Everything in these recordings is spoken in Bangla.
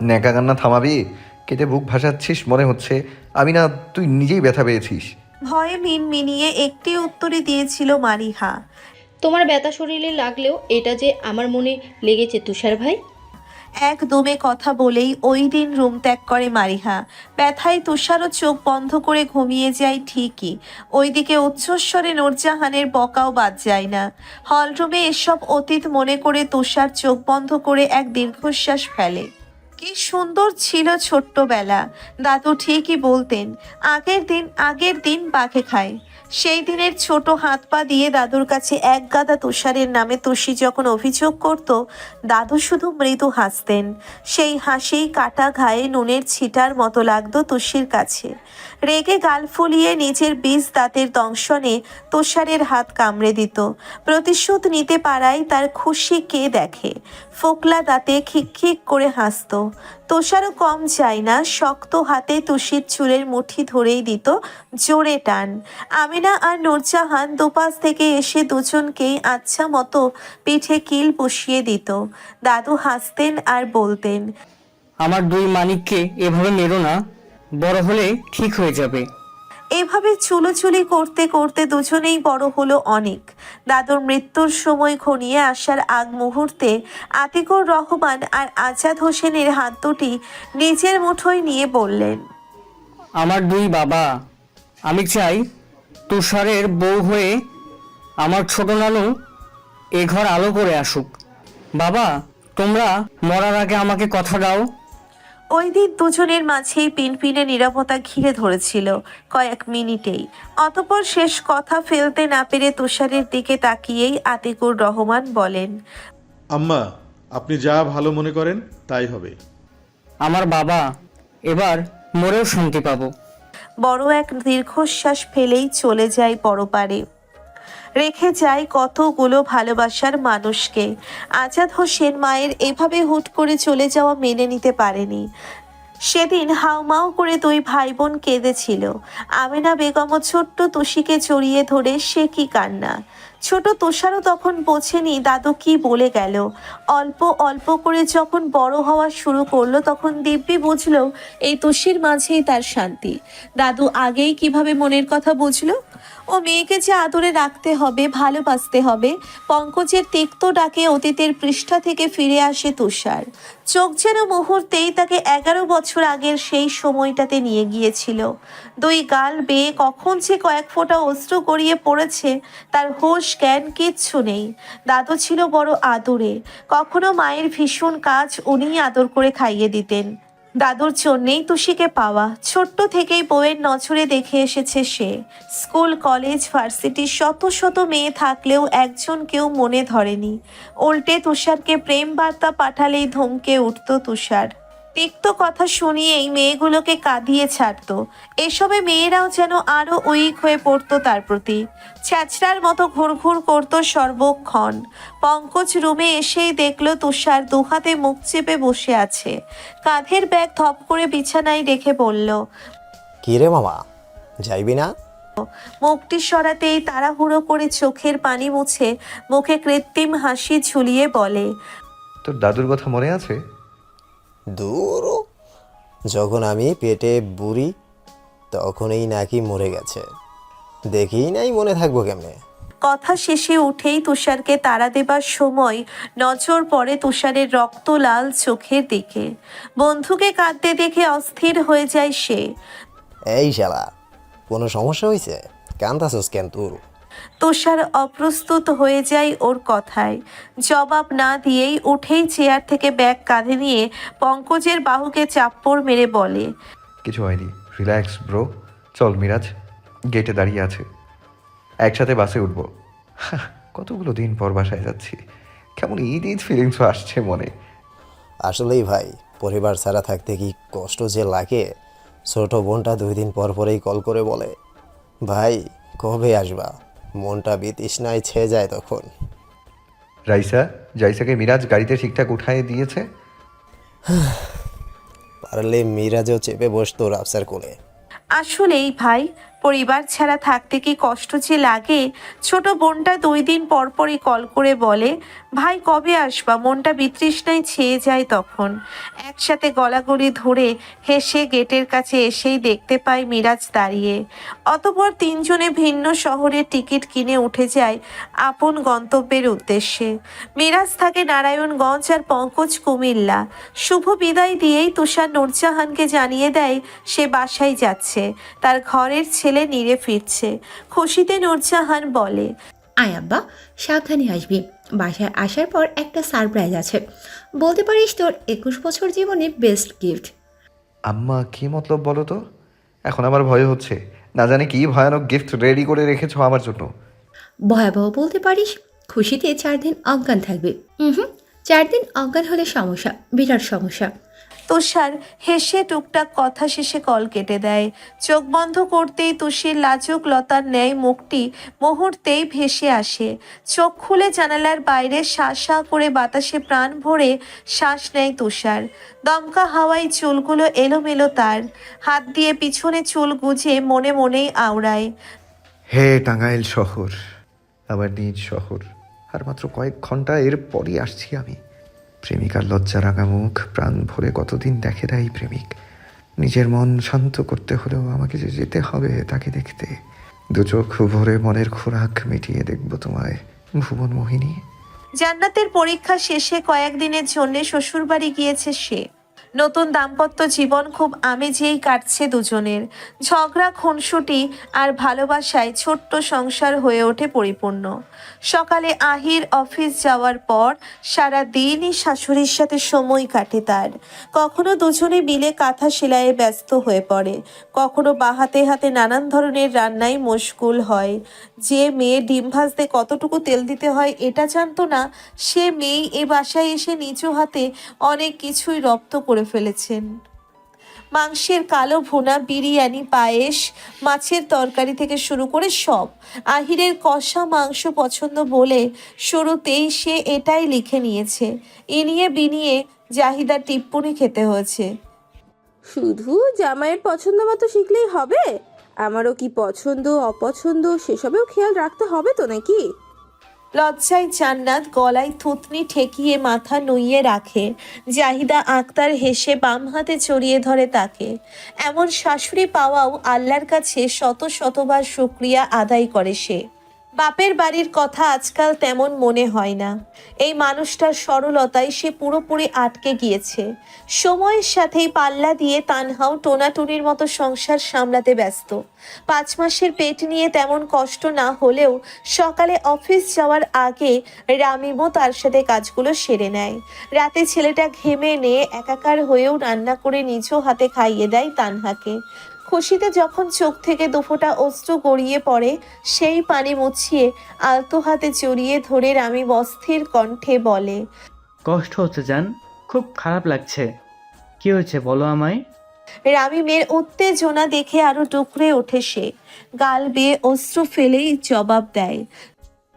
ন্যাকা কান্না থামাবি? কেটে বুক ভাসাচ্ছিস মনে হচ্ছে। আমি না, তুই নিজেই ব্যথা পেয়েছিস। ভয়ে মিনমিনিয়ে একটি উত্তরে দিয়েছিল মারিহা। তোমার ব্যথা শরীরে লাগলেও এটা যে আমার মনে লেগেছে তুষার ভাই। একদমে কথা বলেই ওই দিন রুম ত্যাগ করে মারিহা। ব্যথায় তুষারও চোখ বন্ধ করে ঘুমিয়ে যায় ঠিকই, ওইদিকে উচ্চস্বরে নূরজাহানের বকাও বাদ যায় না। হলরুমে এসব অতীত মনে করে তুষার চোখ বন্ধ করে এক দীর্ঘশ্বাস ফেলে। কি সুন্দর ছিল ছোট্টবেলা। দাদু ঠিকই বলতেন, আগের দিন বাঘে খায়। সেই দিনের ছোট হাত পা দিয়ে দাদুর কাছে এক গাদা তুষারের নামে তুষি যখন অভিযোগ করত, দাদু শুধু মৃদু হাসতেন। সেই হাসি কাটা ঘায়ে নুনের ছিটার মতো লাগতো তুষির কাছে। রেগে গাল ফুলিয়ে নিজের বিষ দাঁতের দংশনে তুষারের হাত কামড়ে দিত। প্রতিশোধ নিতে পারায় তার খুশি কে দেখে। ফোকলা দাঁতে খিকখিক করে হাসতো। তুষারও কম যায় না, শক্ত হাতে তুষির চুলের মুঠি ধরেই দিত জোরে টান। আমিনা আর নূরজাহান দুপাশ থেকে এসে দুজনকেই আচ্ছা মতো পিঠে কিল বসিয়ে দিত। দাদু হাসতেন আর বলতেন, আমার দুই মানিককে এভাবে মেরো না, বড় হলে ঠিক হয়ে যাবে। এভাবে চুলোচুলি করতে করতে দুজনেই বড় হলো অনেক। দাদুর মৃত্যুর সময় ঘনিয়ে আসার আগ মুহূর্তে আতিকুর রহমান আর আজাদ হোসেনের হাত দুটি নিজের মুঠোয় নিয়ে বললেন, আমার দুই বাবা, আমি চাই তুষারের বউ হয়ে আমার ছোট নানু এ ঘর আলো করে আসুক। বাবা, তোমরা মরার আগে আমাকে কথা দাও। ওই দিন দুজনের মাঝেই পিনপিনে নীরবতা ঘিরে ধরেছিল কয়েক মিনিটেই। অতঃপর শেষ কথা ফেলতে না পেরে তুষারের দিকে তাকিয়েই আতিকুর রহমান বলেন, আম্মা, আপনি যা ভালো মনে করেন তাই হবে। আমার বাবা এবার মরেও শান্তি পাবো। বড় এক দীর্ঘশ্বাস ফেলেই চলে যায় পরপারে। রেখে যায় কতগুলো ভালোবাসার মানুষকে। আজাদ হোসেন মায়ের এভাবে হুট করে চলে যাওয়া মেনে নিতে পারেনি। সেদিন হাউমাউ করে দুই ভাই বোন কেঁদেছিল। আমেনা বেগমও ছোট্ট তুষিকে জড়িয়ে ধরে সে কি কান্না। ছোট তুষারও তখন বোঝেনি দাদু কি বলে গেল। অল্প অল্প করে যখন বড় হওয়া শুরু করলো তখন দিব্যি বুঝলো এই তুষির মাঝেই তার শান্তি। দাদু আগেই কিভাবে মনের কথা বুঝলো। ও মেয়েকে যে আদরে রাখতে হবে, ভালোবাসতে হবে। পঙ্কজের তিক্ত ডাকে অতীতের পৃষ্ঠা থেকে ফিরে আসে তুষার। চোখ যেন মুহূর্তেই তাকে 11 বছর আগের সেই সময়টাতে নিয়ে গিয়েছিল। দুই গাল বেয়ে কখন যে কয়েক ফোঁটা অশ্রু গড়িয়ে পড়েছে তার হোশ জ্ঞান কিচ্ছু নেই। দাদু ছিল বড় আদুরে। কখনো মায়ের ভীষণ কাজ উনিই আদর করে খাইয়ে দিতেন। দাদুর জন্যেই তুষিকে পাওয়া। ছোট্ট থেকেই বউয়ের নজরে দেখে এসেছে সে। স্কুল, কলেজ, ভার্সিটি শত শত মেয়ে থাকলেও একজন কেউ মনে ধরেনি। উল্টে তুষারকে প্রেম বার্তা পাঠালেই ধমকে উঠত তুষার। তিক্ত কথা শুনিয়েই মেয়েগুলোকে কাঁদিয়ে ছাড়তো। এসবে মেয়েরাও যেন আরো উইক হয়ে পড়তো তার প্রতি। ছ্যাঁচড়ার মতো ঘুরঘুর করতো সর্বক্ষণ। পঙ্কজ রুমে এসেই দেখলো তুষার দুহাতে মুখ চেপে বসে আছে। কাঁধের ব্যাগ ধপ করে বিছানায় রেখে বলল, কি রে মামা, যাইবি না? মুখটি সরাতেই তাড়াহুড়ো করে চোখের পানি মুছে মুখে কৃত্রিম হাসি ঝুলিয়ে বলে, তোর দাদুর কথা মনে আছে? দূর, যখন আমি পেটে বুড়ি তখনই নাকি মরে গেছে। দেখি নাই, মনে থাকবো কেমনে? কথা শেষে উঠেই তুষারকে তাড়া দেবার সময় নজর পড়ে তুষারের রক্ত লাল চোখের দিকে। বন্ধুকে কাঁদতে দেখে অস্থির হয়ে যায় সে। এই শালা, কোনো সমস্যা হয়েছে? কান্দাছস কেন তোর? তুষার অপ্রস্তুত হয়ে যায় ওর কথায়। জবাব না দিয়েই উঠেই চেয়ার থেকে ব্যাগ কাঁধে নিয়ে পঙ্কজের বাহুকে চাপ্পড় মেরে বলে, কিছু হয়নি, রিল্যাক্স ব্রো। চল মিরাজ, গেটে দাঁড়িয়ে আছে, একসাথে বাসে উঠবো। কতগুলো দিন পর বাসায় যাচ্ছি, কেমন ঈদ ঈদ ফিলিংসও আসছে মনে। আসলেই ভাই, পরিবার ছাড়া থাকতে কি কষ্ট যে লাগে। ছোট বোনটা 2 দিন পর পরেই কল করে বলে, ভাই কবে আসবা? মনটা বিতৃষ্ণায় ছেয়ে যায় তখন। জাইসাকে মিরাজ গাড়িতে ঠিকঠাক উঠায় দিয়েছে। পারলে মিরাজও চেপে বসতো রাফসার কোলে। আসলেই ভাই, পরিবার ছাড়া থাকতে কি কষ্ট যে লাগে। ছোট বোনটা 2 দিন পর পরই কল করে বলে, ভাই কবে আসবা, মনটা বিতৃষ্ণায় ছেয়ে যায়। তখন একসাথে গলাগলি ধরে হেসে গেটের কাছে এসেই দেখতে পাই মিরাজ দাঁড়িয়ে। অতঃপর তিনজনে ভিন্ন শহরের টিকিট কিনে উঠে যায় আপন গন্তব্যের উদ্দেশ্যে। মিরাজ থাকে নারায়ণগঞ্জ আর পঙ্কজ কুমিল্লা। শুভ বিদায় দিয়েই তুষার নূরজাহানকে জানিয়ে দেয় সে বাসায় যাচ্ছে, তার ঘরের ছেলে নিরে ফিরছে। খুশিতে নূরজাহান বলে, আয় আব্বা, সাবধানে আসবি। বাসায় আসার পর একটা সারপ্রাইজ আছে, বলতে পারিস তোর 21 বছর জীবনে বেস্ট গিফট। আম্মা কি মতলব বলো তো? এখন আমার ভয় হচ্ছে, না জানি কি ভয়ানক গিফট রেডি করে রেখেছো আমার জন্য। ভয়াবহ বলতে পারিস। খুশিতে 4 দিন অজ্ঞান থাকবে। 4 দিন অজ্ঞান হলে সমস্যা, বিরাট সমস্যা। তুষার হেসে টুকটাক কথা শেষে কল কেটে দেয়। চোখ বন্ধ করতেই তুষির লাজুক লতার ন্যায় মুখটি মুহূর্তেই ভেসে আসে। চোখ খুলে জানালার বাইরে শা শা করে বাতাসে প্রাণ ভরে শ্বাস নেয় তুষার। দমকা হাওয়ায় চুলগুলো এলোমেলো, তার হাত দিয়ে পিছনে চুল গুজে মনে মনেই আওড়ায়। হে টাঙ্গাইল শহর, আমার নিজ শহর, আর মাত্র কয়েক ঘন্টা এরপরই আসছি আমি। প্রেমিকার লজ্জা রাঙা মুখ, প্রাণ ভরে কতদিন দেখে না এই প্রেমিক। নিজের মন শান্ত করতে হলেও আমাকে যে যেতে হবে তাকে দেখতে। দু চোখ ভরে মনের খোরাক মিটিয়ে দেখব তোমায়, ভুবন মোহিনী। জান্নাতের পরীক্ষা শেষে কয়েকদিনের জন্য শ্বশুরবাড়ি গিয়েছে সে। নতুন দাম্পত্য জীবন খুব আমেজেই কাটছে দুজনের। ঝগড়া, খুনসুটি আর ভালোবাসায় ছোট্ট সংসার হয়ে ওঠে পরিপূর্ণ। সকালে আহির অফিস যাওয়ার পর সারা দিনই শাশুড়ির সাথে সময় কাটে তার। কখনো দুজনে মিলে কাঁথা সেলাইয়ে ব্যস্ত হয়ে পড়ে, কখনো বাহাতে হাতে নানান ধরনের রান্নায় মশগুল হয়। যে মেয়ে ডিম ভাজতে কতটুকু তেল দিতে হয় এটা জানতো না, সে মেয়ে এ বাসায় এসে নিচু হাতে অনেক কিছুই রপ্ত করে ফেলেছেন। মাংসের কালো ভুনা, বিরিয়ানি, পায়েস, মাছের তরকারি থেকে শুরু করে সব। আহিরের কষা মাংস পছন্দ বলে শুরুতেই সে এটাই লিখে নিয়েছে। এ নিয়ে বিনিয়ে জাহিদার টিপ্পনি খেতে হয়েছে। শুধু জামাইয়ের পছন্দ মতো শিখলেই হবে? আমারও কি পছন্দ অপছন্দ সেসবেও খেয়াল রাখতে হবে তো নাকি? লজ্জায় জান্নাত গলায় থুতনি ঠেকিয়ে মাথা নুইয়ে রাখে। জাহিদা আক্তার হেসে বাম হাতে জড়িয়ে ধরে তাকে। এমন শাশুড়ি পাওয়াও আল্লাহর কাছে শত শতবার শুকরিয়া আদায় করে সে। বাপের বাড়ির কথা আজকাল তেমন মনে হয় না। এই মানুষটার সরলতায় সে পুরোপুরি আটকে গিয়েছে। সময়ের সাথেই পাল্লা দিয়ে তানহাও টোনাটুনির মতো সংসার সামলাতে ব্যস্ত। 5 মাসের পেট নিয়ে তেমন কষ্ট না হলেও সকালে অফিস যাওয়ার আগে রামিমও তার সাথে কাজগুলো সেরে নেয়। রাতে ছেলেটা ঘেমে নিয়ে একাকার হয়েও রান্না করে নিজ হাতে খাইয়ে দেয় তানহাকে। খুশিতে যখন চোখ থেকে দুফোঁটা অশ্রু গড়িয়ে পড়ে, সেই পানি মুছিয়ে আলতো হাতে জড়িয়ে ধরে রামিম অস্থির কণ্ঠে বলে, কষ্ট হচ্ছে জান, খুব খারাপ লাগছে। কি হয়েছে বলো আমায়। রামিমের উত্তেজনা দেখে আরো ডুকরে ওঠে সে। গাল বেয়ে অশ্রু ফেলেই জবাব দেয়,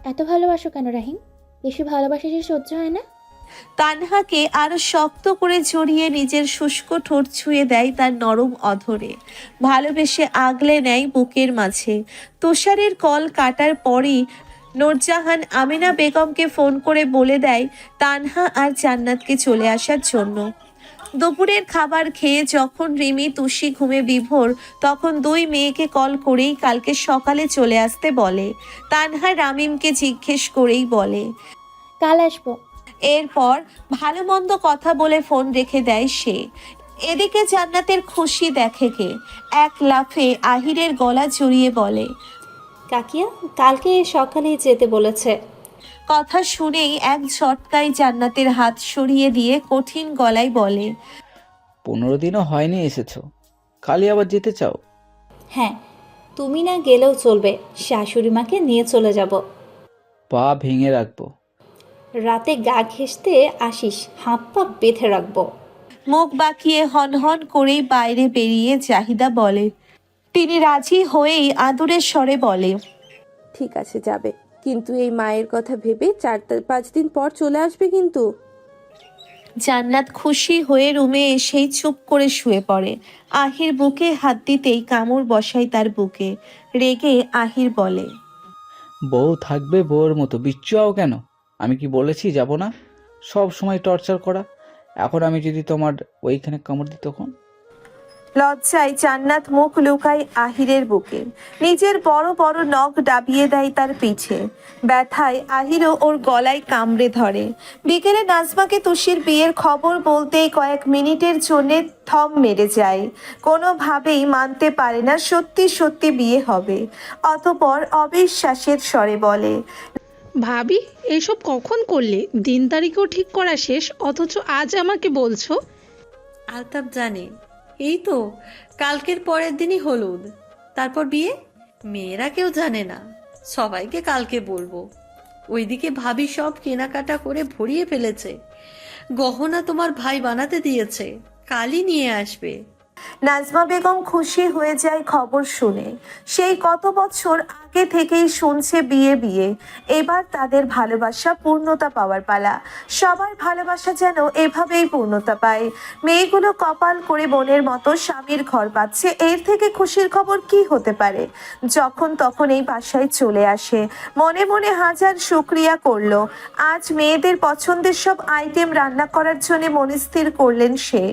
এত ভালোবাসো কেন রাহিম? বেশি ভালোবাসা যে সহ্য হয় না? তানহাকে আরো শক্ত করে জড়িয়ে নিজের শুষ্ক ঠোঁট ছুঁয়ে দেয় তার নরম অধরে। ভালোবেসে আগলে নেয় বুকের মাঝে। তুষারের কল কাটার পরই নূরজাহান আমিনা বেগমকে ফোন করে বলে দেয় তানহা আর জান্নাতকে চলে আসার জন্য। দুপুরের খাবার খেয়ে যখন রিমি তুষি ঘুমে বিভোর, তখন 2 মেয়েকে কল করেই কালকে সকালে চলে আসতে বলে। তানহা রামিমকে জিজ্ঞেস করেই বলে, কাল আসবো। এরপর ভালো মন্দ কথা বলে ফোন রেখে দেয় সে। এদিকে জান্নাতের খুশি দেখে কে, এক লাফে আহিরের গলা জড়িয়ে বলে, কাকিয়া কালকে সকালে যেতে বলেছে। কথা শুনেই এক ঝটকায় জান্নাতের হাত সরিয়ে দিয়ে কঠিন গলায় বলে, 15 দিনও হয়নি এসেছো, কালই আবার যেতে চাও? হ্যাঁ, তুমি না গেলেও চলবে, শাশুড়ি মাকে নিয়ে চলে যাব। পা ভেঙে রাখবো। রাতে গা ঘেঁষতে আসিস, হাত পা বেঁধে রাখবো। মুখ বাঁকিয়ে হনহন করেই বাইরে বেরিয়ে জাহিদা বলে। তিনি রাজি হয়েই আদুরের স্বরে বলে, ঠিক আছে যাবে, কিন্তু এই মায়ের কথা ভেবে 4-5 দিন পর চলে আসবে কিন্তু। জান্নাত খুশি হয়ে রুমে এসেই চুপ করে শুয়ে পড়ে। আহির বুকে হাত দিতেই কামড় বসায় তার বুকে। রেগে আহির বলে, বউ থাকবে বউয়ের মতো বিচ্ছুয়াও কেন? আমি কি বলেছি যাব না? সব সময় টর্চার করা। এখন আমি যদি তোমার ওইখানে কামড় দিই তখন? লজ্জায় জান্নাত মুখ লুকায় আহিরের বুকে। নিজের বড় বড় নখ ডাবিয়ে দেয় তার পিঠে। ব্যথায় আহিরও ওর গলায় কামড়ে ধরে। বিকেলে নাজমাকে তুষির বিয়ের খবর বলতেই কয়েক মিনিটের জন্যে থম মেরে যায়। কোনোভাবেই মানতে পারে না সত্যি সত্যি বিয়ে হবে। অতঃপর অবিশ্বাসের স্বরে বলে, ভাবি এসব কখন করলে? দিন তারিখও ঠিক করা শেষ, অথচ আজ আমাকে বলছো? আলতাফ জানে, এই তো কালকের পরের দিনই হলুদ, তারপর বিয়ে। মেয়েরা কেউ জানে না, সবাইকে কালকে বলবো। ওইদিকে ভাবি সব কেনাকাটা করে ভরিয়ে ফেলেছে। গহনা তোমার ভাই বানাতে দিয়েছে, কালই নিয়ে আসবে। নাজমা বেগম খুশি হয়ে যায় খবর শুনে। সেই কত বছর আগে থেকেই শুনছে বিয়ে বিয়ে। এবার তাদের ভালোবাসা পূর্ণতা পাওয়ার পালা। সবার ভালোবাসা যেন এভাবেই পূর্ণতা পায়। মেয়েগুলো কপাল করে বোনের মতো স্বামীর ঘর পাচ্ছে, এর থেকে খুশির খবর কি হতে পারে? যখন তখন এই বাসায় চলে আসে। মনে মনে হাজার শুকরিয়া করলো। আজ মেয়েদের পছন্দের সব আইটেম রান্না করার জন্য মনস্থির করলেন সে।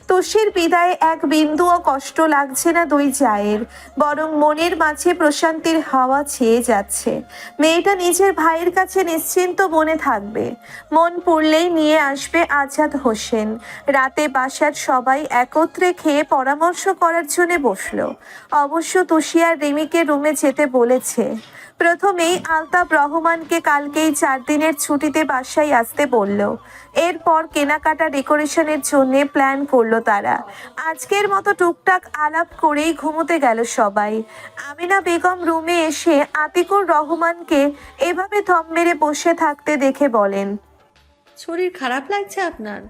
তুষির বিদায়ে এক বিন্দুও কষ্ট লাগছে না দুই জায়ের, বরং মনের মাঝে প্রশান্তির হাওয়া ছেয়ে যাচ্ছে। মেয়েটা নিজের ভাইয়ের কাছে নিশ্চিন্ত মনে থাকবে। মন পড়লেই নিয়ে আসবে আজাদ হোসেন। রাতে বাসার সবাই একত্রে খেয়ে পরামর্শ করার জন্য বসলো। অবশ্য তুষি আর রিমিকে রুমে যেতে বলেছে। প্রথমেই আলতাফ রহমানকে কালকেই 4 দিনের ছুটিতে বাসায় আসতে বলল। এরপর কেনাকাটা ডেকোরেশনের জন্য প্ল্যান করলো তারা। আজকের মতো টুকটাক আলাপ করেই ঘুমোতে গেল সবাই। আমিনা বেগম রুমে এসে আতিকুর রহমানকে এভাবে থম মেরে বসে থাকতে দেখে বলেন, শরীর খারাপ লাগছে আপনার?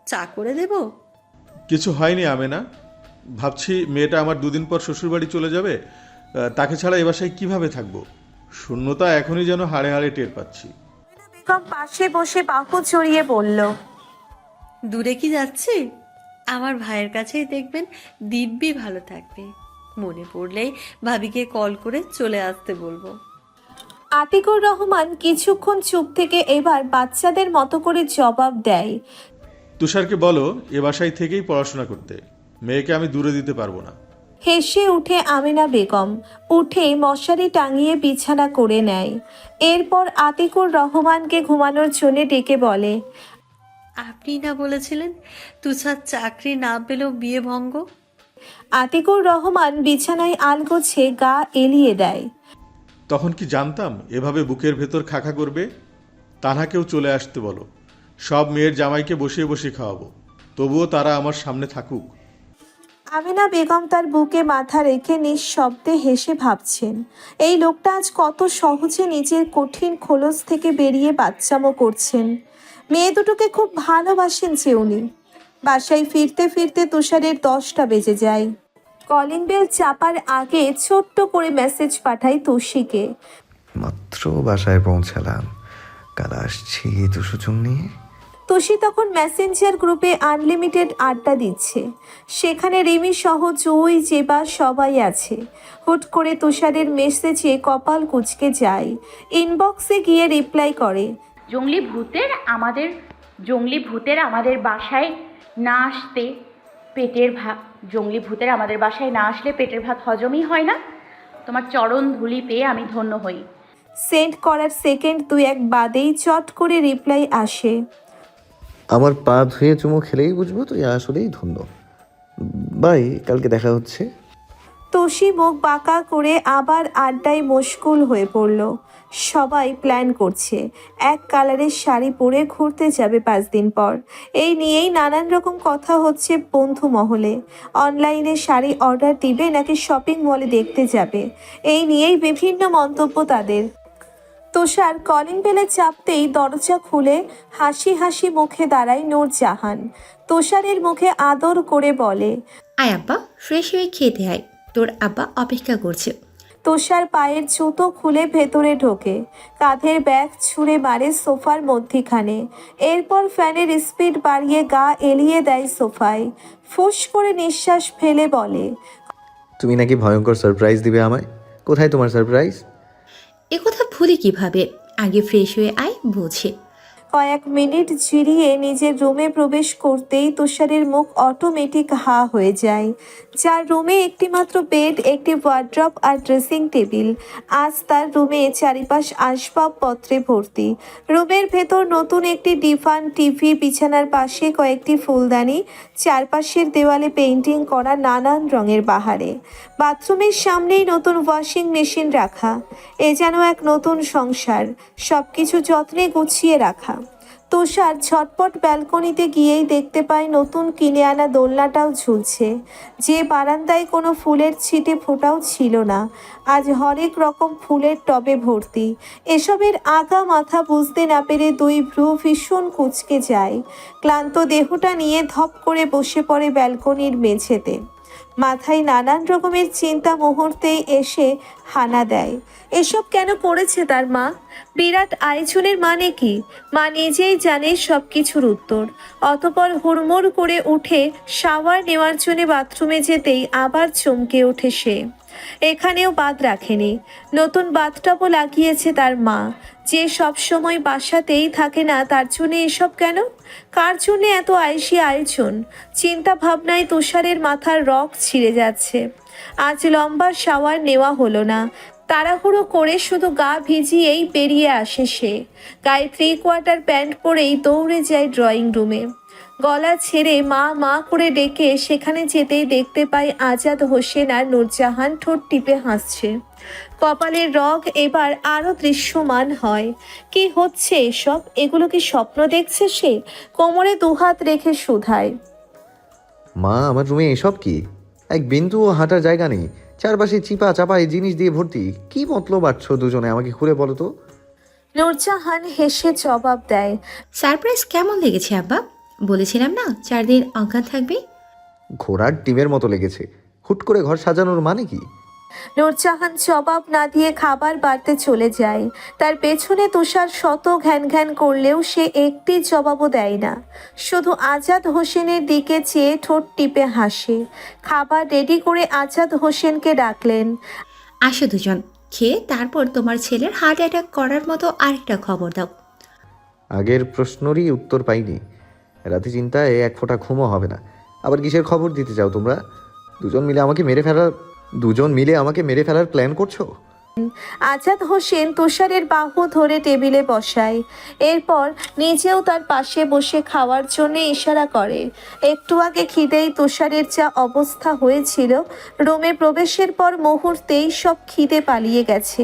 চা করে দেব? কিছু হয়নি আমেনা, ভাবছি মেয়েটা আমার 2 দিন পর শ্বশুরবাড়ি চলে যাবে, তাকে ছাড়া এ বাসায় কিভাবে থাকবো। শূন্যতা এখনই যেন হাড়ে হাড়ে টের পাচ্ছি। বেগম পাশে বসে বাহু জড়িয়ে বলল, দূরে কি যাচ্ছি? আমার ভাইয়ের কাছেই দেখবেন, দিব্যি ভালো থাকবে। মনে পড়লেই ভাবিকে কল করে চলে আসতে বলবো। আতিকুর রহমান কিছুক্ষণ চুপ থেকে এবার বাচ্চাদের মতো করে জবাব দেয়, তুষারকে বলো এ বাসায় থেকেই পড়াশোনা করতে, মেয়েকে আমি দূরে দিতে পারবো না। হেসে উঠে আমিনা বেগম উঠে মশারি টাঙিয়ে বিছানা করে নেয়। এরপর আতিকুর রহমানকে ঘুমানোর জন্য ডেকে বলে, আপনি না বলেছিলেন তুষার চাকরি না পেলেও বিয়ে ভঙ্গ? আতিকুর রহমান বিছানায় আলগোছে গা এলিয়ে দেয়। তখন কি জানতাম এভাবে বুকের ভেতর খাখা করবে। তানহাকেও চলে আসতে বলো, সব মেয়ের জামাইকে বসিয়ে বসিয়ে খাওয়াবো, তবুও তারা আমার সামনে থাকুক। আমিনা বেগম তার বুকে মাথা রেখে নিঃশব্দে হেসে ভাবছেন, এই লোকটা আজ কত সহজে নিজের কঠিন খোলস থেকে বেরিয়ে বাচ্চামো করছেন। মেয়ে দুটোকে খুব ভালোবাসেন যে উনি। বাসায় ফিরতে ফিরতে তুষারের 10টা বেজে যায়। কলিং বেল চাপার আগে ছোট্ট করে মেসেজ পাঠায় তুষিকে, মাত্র বাসায় পৌঁছালাম, কাল আসছি তুষুচুন নিয়ে। তুষি তখন মেসেঞ্জার গ্রুপে আনলিমিটেড আড্ডা দিচ্ছে। সেখানে রিমি সহ জুই জেবা সবাই আছে। হুট করে তুষারের মেসেজে কপাল কুঁচকে যায়। ইনবক্সে গিয়ে রিপ্লাই করে, জঙ্গলি ভূতের আমাদের বাসায় না আসলে পেটের ভাত হজমই হয় না। তোমার চরণ ধুলি পেয়ে আমি ধন্য হই। সেন্ড করার সেকেন্ড 2-1 বাদেই চট করে রিপ্লাই আসে, আমার পা ধুয়ে চুমু খেলেই বুঝবো তুই আসলেই ধন্য। বাই, কালকে দেখা হচ্ছে। তুষি মুখ বাঁকা করে আবার আড্ডায় মশগুল হয়ে পড়ল। সবাই প্ল্যান করছে এক কালারের শাড়ি পরে ঘুরতে যাবে 5 দিন পর। এই নিয়েই নানান রকম কথা হচ্ছে বন্ধু মহলে। অনলাইনে শাড়ি অর্ডার দিবে নাকি শপিং মলে দেখতে যাবে, এই নিয়েই বিভিন্ন মন্তব্য তাদের। তুষার কলিং বেলে চাপতেই দরজা খুলে হাসি হাসি মুখে দাঁড়ায় নূরজাহান। তুষারের মুখে আদর করে বলে, আয় আব্বা, ফ্রেশ হয়ে খেতে আয়, তোর আব্বা অপেক্ষা করছে। তুষার পায়ের জুতো খুলে ভেতরে ঢোকে, কাঁধের ব্যাগ ছুঁড়ে মারে সোফার মধ্যিখানে। এরপর ফ্যানের স্পিড বাড়িয়ে গা এলিয়ে দেয় সোফায়। ফুস করে নিঃশ্বাস ফেলে বলে, তুমি নাকি ভয়ঙ্কর সারপ্রাইজ দিবে আমায়। কোথায় তোমার সারপ্রাইজ? একথা ভুলি কিভাবে? আগে ফ্রেশ হয়ে আয়, বুঝি। কয়েক মিনিট জিরিয়ে নিজের রুমে প্রবেশ করতেই তুষারের মুখ অটোমেটিক হা হয়ে যায়। যার রুমে একটিমাত্র বেড, একটি ওয়ার্ড্রপ আর ড্রেসিং টেবিল। আজ তার রুমে চারিপাশ আসবাবপত্রে ভর্তি। রুমের ভেতর নতুন একটি ডিভান, টিভি, বিছানার পাশে কয়েকটি ফুলদানি, চারপাশের দেওয়ালে পেইন্টিং করা নানান রঙের বাহারে। বাথরুমের সামনেই নতুন ওয়াশিং মেশিন রাখা। এ যেন এক নতুন সংসার, সবকিছু যত্নে গুছিয়ে রাখা। তুষার ঝটপট ব্যালকনিতে গিয়েই দেখতে পায় নতুন কিনে আনা দোলনাটাও ঝুলছে, যে বারান্দায় কোনো ফুলের ছিটে ফোটাও ছিল না। আজ হরেক রকম ফুলের টবে ভর্তি। এসবের আগা মাথা বুঝতে না পেরে দুই ভ্রু ভীষণ কুঁচকে যায়। ক্লান্ত দেহটা নিয়ে ধপ করে বসে পড়ে ব্যালকনির মেঝেতে। মাথায় নানান রকমের চিন্তা মুহূর্তেই এসে হানা দেয়। এসব কেন করেছে তার মা? বিরাট আয়োজনের মানে কি? মা নিজেই জানে সব কিছুর উত্তর। অতপর হুড়মুড় করে উঠে শাওয়ার নেওয়ার জন্য বাথরুমে যেতেই আবার চমকে ওঠে সে। এখানেও বাদ রাখেনি, নতুন বাথটবও লাগিয়েছে তার মা, যে সব সময় বাসাতেই থাকে না। তার জন্য এসব কেন? কার জন্য এত আয়েশি আয়োজন? চিন্তা ভাবনায় তুষারের মাথার রগ ছিঁড়ে যাচ্ছে। আজ লম্বা শাওয়ার নেওয়া হলো না। তাড়াহুড়ো করে শুধু গা ভিজিয়েই বেরিয়ে আসে সে। গায়ে 3/4 প্যান্ট পরেই দৌড়ে যায় ড্রয়িং রুমে। গলা ছেড়ে মা মা করে ডেকে সেখানে যেতেই দেখতে পায় আজাদ হোসেন আর নূরজাহান ঠোঁট টিপে হাসছে। কপালের রগ এবার আরও দৃশ্যমান হয়। কি হচ্ছে এসব? এগুলো কি স্বপ্ন দেখছে সে? কোমরে দুহাত রেখে শুধায়, মা, আমার রুমে এসব কি? এক বিন্দুও হাঁটার জায়গা নেই, চারপাশে চিপা চাপা এই জিনিস দিয়ে ভর্তি। কি মতলব আছো দুজনে, আমাকে খুলে বলো তো। নূরজাহান হেসে জবাব দেয়, সারপ্রাইজ কেমন লেগেছে আব্বা? বলেছিলাম না 4 দিন অজ্ঞান থাকবে। ঘোড়ার ডিমের মতো লেগেছে। হুট করে ঘর সাজানোর মানে কি? নূরজাহান জবাব না দিয়ে খাবার বাড়তে চলে যায়। তার পেছনে তুষার শত ঘ্যান ঘ্যান করলেও সে একটি জবাবও দেয় না, শুধু আজাদ হোসেনের দিকে চেয়ে ঠোঁট টিপে হাসে। খাবার রেডি করে আজাদ হোসেনকে ডাকলেন। আসো দুজন, খেয়ে তারপর তোমার ছেলের হার্ট অ্যাটাক করার মতো আরেকটা খবর দাও। আগের প্রশ্নেরই উত্তর পাইনি। রাতে চিন্তায় এক ফোঁটা ঘুমও হবে না। আবার কিসের খবর দিতে চাও তোমরা? দুজন মিলে আমাকে মেরে ফেলার প্ল্যান করছো? আজাদ হোসেন তুষারের বাহু ধরে টেবিলে বসায়। এরপর নিজেও তার পাশে বসে খাওয়ার জন্য ইশারা করে। একটু আগে খিদেই তুষারের যা অবস্থা হয়েছিল, রুমে প্রবেশের পর মুহূর্তেই সব খিদে পালিয়ে গেছে।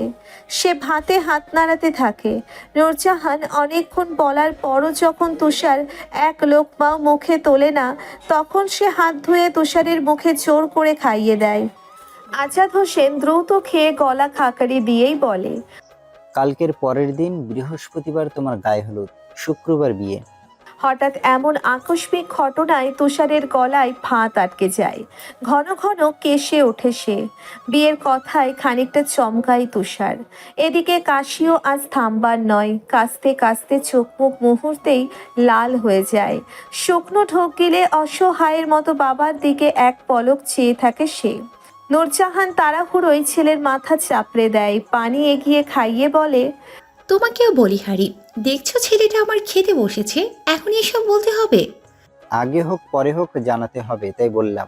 সে ভাতে হাত নাড়াতে থাকে। নূরজাহান অনেকক্ষণ বলার পরও যখন তুষার এক লোকমাও মুখে তোলে না, তখন সে হাত ধুয়ে তুষারের মুখে জোর করে খাইয়ে দেয়। আজাদ হোসেন দ্রুত খেয়ে গলা খাকারি দিয়েই বলে, কালকের পরের দিন বৃহস্পতিবার তোমার গায়ে হলুদ, শুক্রবার বিয়ে। হঠাৎ এমন আকস্মিক ঘটনায় তুষারের গলায় ফাঁত আটকে যায়। ঘন ঘন কেশে ওঠে সে। বিয়ের কথায় খানিকটা চমকায় তুষার। এদিকে কাশিও আজ থামবার নয়। কাস্তে কাস্তে চোখ মুখ মুহূর্তেই লাল হয়ে যায়। শুকনো ঢোক গিলে অসহায়ের মতো বাবার দিকে এক পলক চেয়ে থাকে সে। নূরজাহান তাড়াহুড়োই ছেলের মাথা চাপড়ে দেয়, পানি এগিয়ে খাইয়ে বলে, তোমাকেও বলি হারি, দেখছো ছেলেটা আমার খেতে বসেছে, এখন এসব বলতে হবে? আগে হোক পরে হোক জানাতে হবে, তাই বললাম।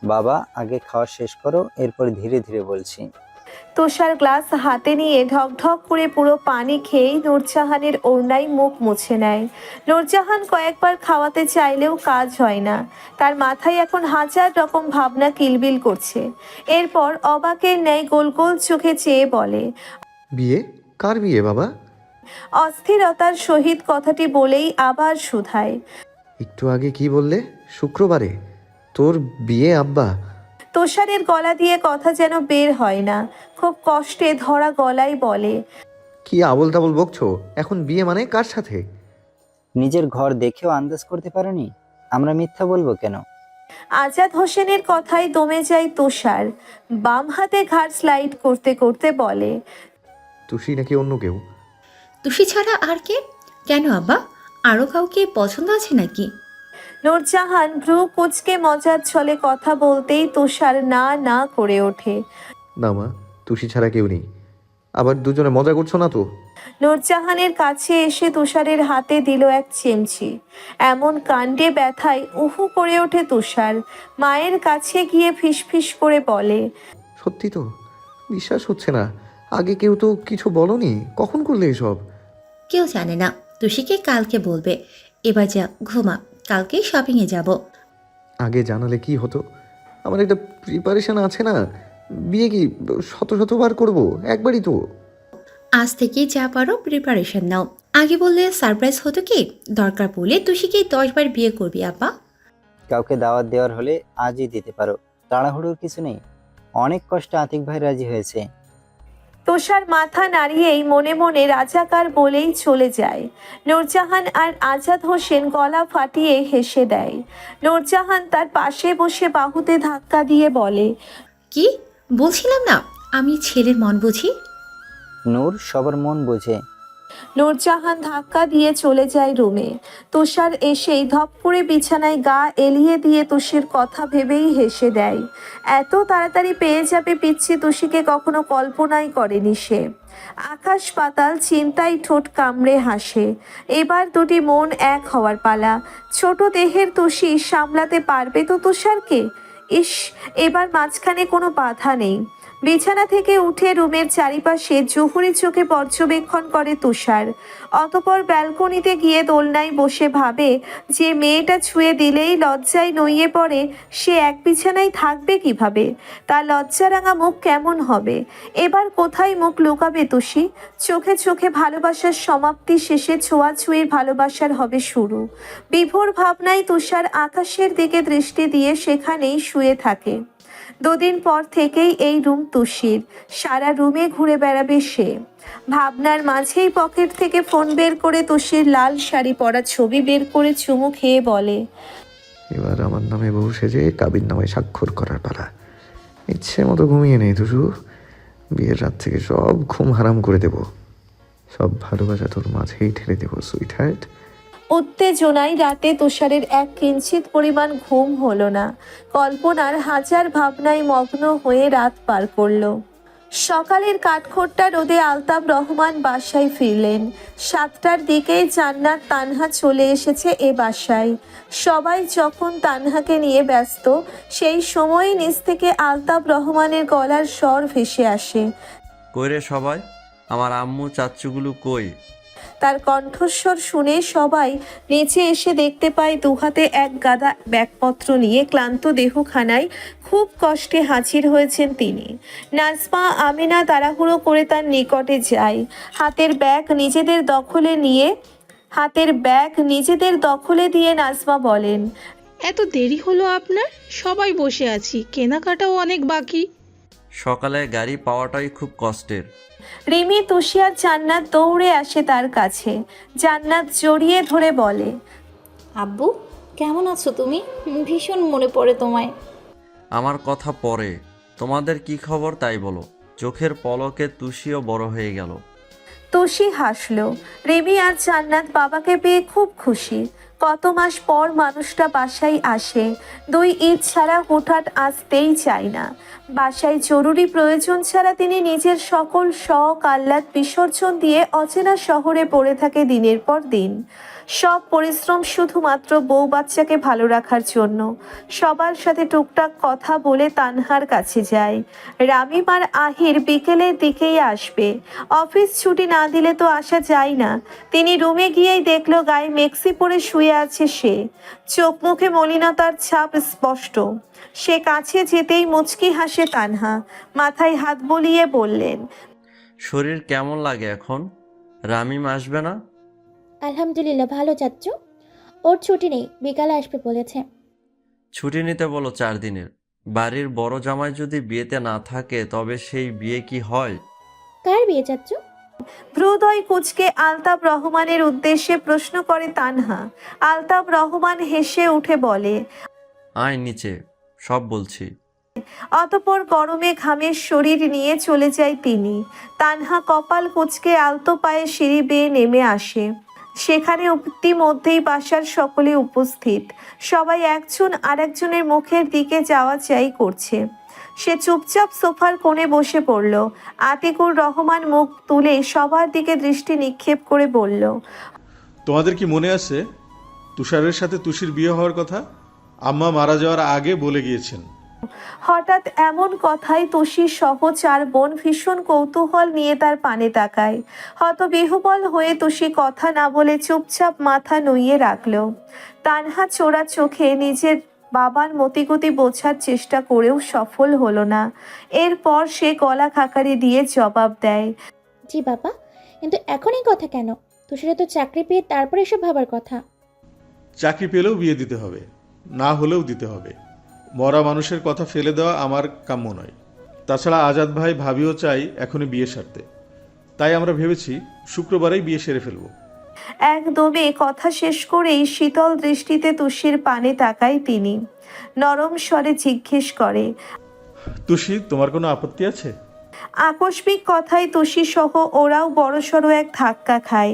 বাবা, আগে খাওয়া শেষ করো, এরপর ধীরে ধীরে বলছি। তুষার গ্লাস হাতে নিয়ে ঢক ঢক করে পুরো পানি খেয়েই নূরজাহানের ওড়নায় মুখ মুছে নেয়। নূরজাহান কয়েকবার খাওয়াতে চাইলেও কাজ হয় না। তার মাথায় এখন হাজার রকম ভাবনা কিলবিল করছে। এরপর অবাকের ন্যায় গোল গোল চোখে চেয়ে বলে, বিয়ে? কার বিয়ে বাবা? অস্থিরতার সহিত কথাটি বলেই আবার শুধায়, একটু আগে কি বললে? শুক্রবারে তোর বিয়ে আব্বা? তুষারের গলা দিয়ে কথা যেন বের হয় না। খুব কষ্টে ধরা গলায় বলে, কি আবল তাবল বকছো? এখন বিয়ে মানে কার সাথে? নিজের ঘর দেখেও আন্দাজ করতে পারোনি? আমরা মিথ্যা বলবো কেন? আজাদ হোসেনের কথায় দমে যায় তুষার। বাম হাতে ঘাড় স্লাইড করতে করতে বলে, তুষি নাকি অন্য কেউ? তুষি ছাড়া আর কে? কেন আব্বা, আরও কাউকে পছন্দ আছে নাকি? নূরজাহান ভ্রু কুচকে মজার ছলে কথা বলতেই তুষার না না করে ওঠে। না মা, তুষি ছাড়া কেউ নেই। আবার দুজনে মজা করছো না তো? নূরজাহানের কাছে এসে তুষারের হাতে দিল এক চিমচি। এমন কাণ্ডে ব্যথায় উহু করে ওঠে তুষার। মায়ের কাছে গিয়ে ফিসফিস করে বলে, সত্যি তো? বিশ্বাস হচ্ছে না। আগে কেউ তো কিছু বলনি। কখন করলে এসব? কেউ জানে না, তুষিকে কালকে বলবে। এবার যা ঘুমা, কালকে শপিংয়ে যাব। আগে জানালে কি হতো? আমার একটা প্রিপারেশন আছে না। বিয়ে কি শত শতবার করব? একবারই তো। আজ থেকে যা পারো প্রিপারেশন নাও। আগে বললে সারপ্রাইজ হতো কি? দরকার পড়লে তুষিকে 10 বার বিয়ে করবি আব্বা। কাউকে দাওয়াত দেওয়ার হলে আজই দিতে পারো, তাড়াহুড়োর কিছু নেই। অনেক কষ্টে আতিক ভাই রাজি হয়েছে। তুষার মাথা নাড়িয়েই মনে মনে রাজাকার বলেই চলে যায়। নূরজাহান আর আজাদ হোসেন গলা ফাটিয়ে হেসে দেয়। নূরজাহান তার পাশে বসে বাহুতে ধাক্কা দিয়ে বলে, কি বলছিলাম না আমি ছেলের মন বুঝি? নূর সবার মন বোঝে। নূরজাহান ধাক্কা দিয়ে চলে যায় রুমে। তুষার এসেই ধপ করে বিছানায় গা এলিয়ে দিয়ে তুষির কথা ভেবেই হেসে দেয়। এত তাড়াতাড়ি পেয়ে যাবে পিচ্ছি তুষিকে কখনো কল্পনাই করেনি সে। আকাশ পাতাল চিন্তায় ঠোঁট কামড়ে হাসে। এবার দুটি মন এক হওয়ার পালা। ছোট দেহের তুষি সামলাতে পারবে তো তুষারকে? ইস, এবার মাঝখানে কোনো বাধা নেই। বিছানা থেকে উঠে রুমের চারিপাশে জহুরি চোখে পর্যবেক্ষণ করে তুষার। অতপর ব্যালকনিতে গিয়ে দোলনায় বসে ভাবে যে মেয়েটা ছুঁয়ে দিলেই লজ্জায় নইয়ে পড়ে, সে এক বিছানায় থাকবে কিভাবে? তার লজ্জারাঙা মুখ কেমন হবে? এবার কোথায় মুখ লুকাবে তুষি? চোখে চোখে ভালোবাসার সমাপ্তি শেষে ছোঁয়াছুঁয়ির ভালোবাসার হবে শুরু। বিভোর ভাবনায় তুষার আকাশের দিকে দৃষ্টি দিয়ে সেখানেই শুয়ে থাকে। দুদিন পর থেকেই এই রুম তুষির। সারা রুমে ঘুরে বেড়াবে সে। ভাবনার মাঝেই পকেট থেকে ফোন বের করে তুষির লাল শাড়ি পরা ছবি বের করে চুমু খেয়ে বলে, এবার আমার নামে বউ সেজে কাবির নামে স্বাক্ষর করার পালা। ইচ্ছে মতো ঘুমিয়ে নেই তুষু। বিয়ের রাত থেকে সব ঘুম হারাম করে দেব। সব ভালোবাসা তোর মাঝেই ঠেলে দেবো সুইট হার্ট। উত্তেজনায় রাতে তুষারের এক কিঞ্চিত পরিমাণ ঘুম হলো না। কল্পনার হাজার ভাবনায় মগ্ন হয়ে রাত পার করলো। সকালের কাঠখোট্টা রোদে আলতাব রহমান বাসায় ফিরলেন। 7টার দিকেই জান্নাত তানহা চলে এসেছে এ বাসায়। সবাই যখন তানহাকে নিয়ে ব্যস্ত, সেই সময় নিচ থেকে আলতাব রহমানের গলার স্বর ভেসে আসে, কই রে সবাই? আমার আম্মু চাচ্চুগুলো কই? তার কণ্ঠস্বর শুনে সবাই নিচে এসে দেখতে পায় দুহাতে এক গাদা ব্যাগপত্র নিয়ে ক্লান্ত দেহখানায় খুব কষ্টে হাজির হয়েছেন তিনি। নাজমা আমিনা তাড়াহুড়ো করে তার নিকটে যায়। হাতের ব্যাগ নিজেদের দখলে দিয়ে নাজমা বলেন, এত দেরি হলো আপনার? সবাই বসে আছি, কেনাকাটাও অনেক বাকি। সকালে গাড়ি পাওয়াটাই খুব কষ্টের। রিমি, তুষি আর জান্নাত দৌড়ে আসে তার কাছে। জান্নাত জড়িয়ে ধরে বলে, আব্বু কেমন আছো তুমি? ভীষণ মনে পড়ে তোমায়। আমার কথা পরে, তোমাদের কি খবর তাই বলো। চোখের পলকে তুষিও বড় হয়ে গেল। তুষি হাসলো। রিমি আর জান্নাত বাবাকে পেয়ে খুব খুশি। কত মাস পর মানুষটা বাসায় আসে। 2 ঈদ ছাড়া হুটহাট আসতেই চায় না। বাসায় জরুরি প্রয়োজন ছাড়া তিনি নিজের সকল শখ আহ্লাদ বিসর্জন দিয়ে অচেনা শহরে পড়ে থাকে দিনের পর দিন। সব পরিশ্রম শুধুমাত্র বউ বাচ্চাকে ভালো রাখার জন্য। সবার সাথে টুকটাক কথা বলে তানহার কাছে যায়। রামিম আর আহির বিকেলের দিকেই আসবে। অফিস ছুটি না দিলে তো আসা যায় না। তিনি রুমে গিয়েই দেখলো গায়ে মেক্সি পরে শুয়ে আছে সে। চোখ মুখে মলিনতার ছাপ স্পষ্ট। সে কাছে যেতেই মুচকি হাসে তানহা। মাথায় হাত বুলিয়ে বললেন, শরীর কেমন লাগে এখন? রামিম আসবে না? আলহামদুলিল্লাহ ভালো চাচ্চু। ওর ছুটি নেই, বিকালে আসবে বলেছে। ছুটি নিতে বলো 4 দিনের। বাড়ির বড় জামাই যদি বিয়েতে না থাকে তবে সেই বিয়ে কি হয়? কার বিয়ে চাচ্চু? ভ্রুদয় কুচকে আলতাব রহমানের উদ্দেশ্যে প্রশ্ন করে তানহা। আলতাব রহমান হেসে উঠে বলে, আয় নিচে, সব বলছি। অতঃপর গরমে ঘামের শরীর নিয়ে চলে যায় তিনি। তানহা কপাল কুঁচকে আলতো পায়ে সিঁড়ি বেয়ে নেমে আসে। সেখানে ইতিমধ্যেই বাসার সকলে উপস্থিত। সবাই একজন আরেকজনের মুখের দিকে যাওয়া চাই করছে। সে চুপচাপ সোফার কোণে বসে পড়ল। আতিকুর রহমান মুখ তুলে সবার দিকে দৃষ্টি নিক্ষেপ করে বলল, তোমাদের কি মনে আছে তুষারের সাথে তুষির বিয়ে হওয়ার কথা? আম্মা মারা যাওয়ার আগে বলে গিয়েছেন। হঠাৎ এমন কথায় তুষির সহ 4 বোন ভীষণ কৌতূহল নিয়ে তার পানে তাকায়। হতবিহ্বল হয়ে তুষি কথা না বলে চুপচাপ মাথা নুইয়ে রাখল। তানহা চোরা চোখে নিজের বাবার মতিগতি বোঝার চেষ্টা করেও সফল হলো না। এরপর সে গলা খাকারি দিয়ে জবাব দেয়, জি বাবা, কিন্তু এখন এই কথা কেন? তুষারে তো চাকরি পেয়ে তারপর এসব ভাবার কথা। চাকরি পেলেও বিয়ে দিতে হবে, না হলেও দিতে হবে। মরা মানুষের কথা ফেলে দেওয়া আমার কাম্য নয়। তাছাড়া আজাদ ভাই ভাবিও চাই এখনই বিয়ে সারতে। তাই আমরা ভেবেছি শুক্রবারেই বিয়ে সেরে ফেলবো। একদমে কথা শেষ করেই শীতল দৃষ্টিতে তুষির পানে তাকায় তিনি। নরম স্বরে জিজ্ঞেস করে, তুষি, তোমার কোনো আপত্তি আছে? আকস্মিক কথায় তুষি সহ ওরাও বড়সড় এক ধাক্কা খায়।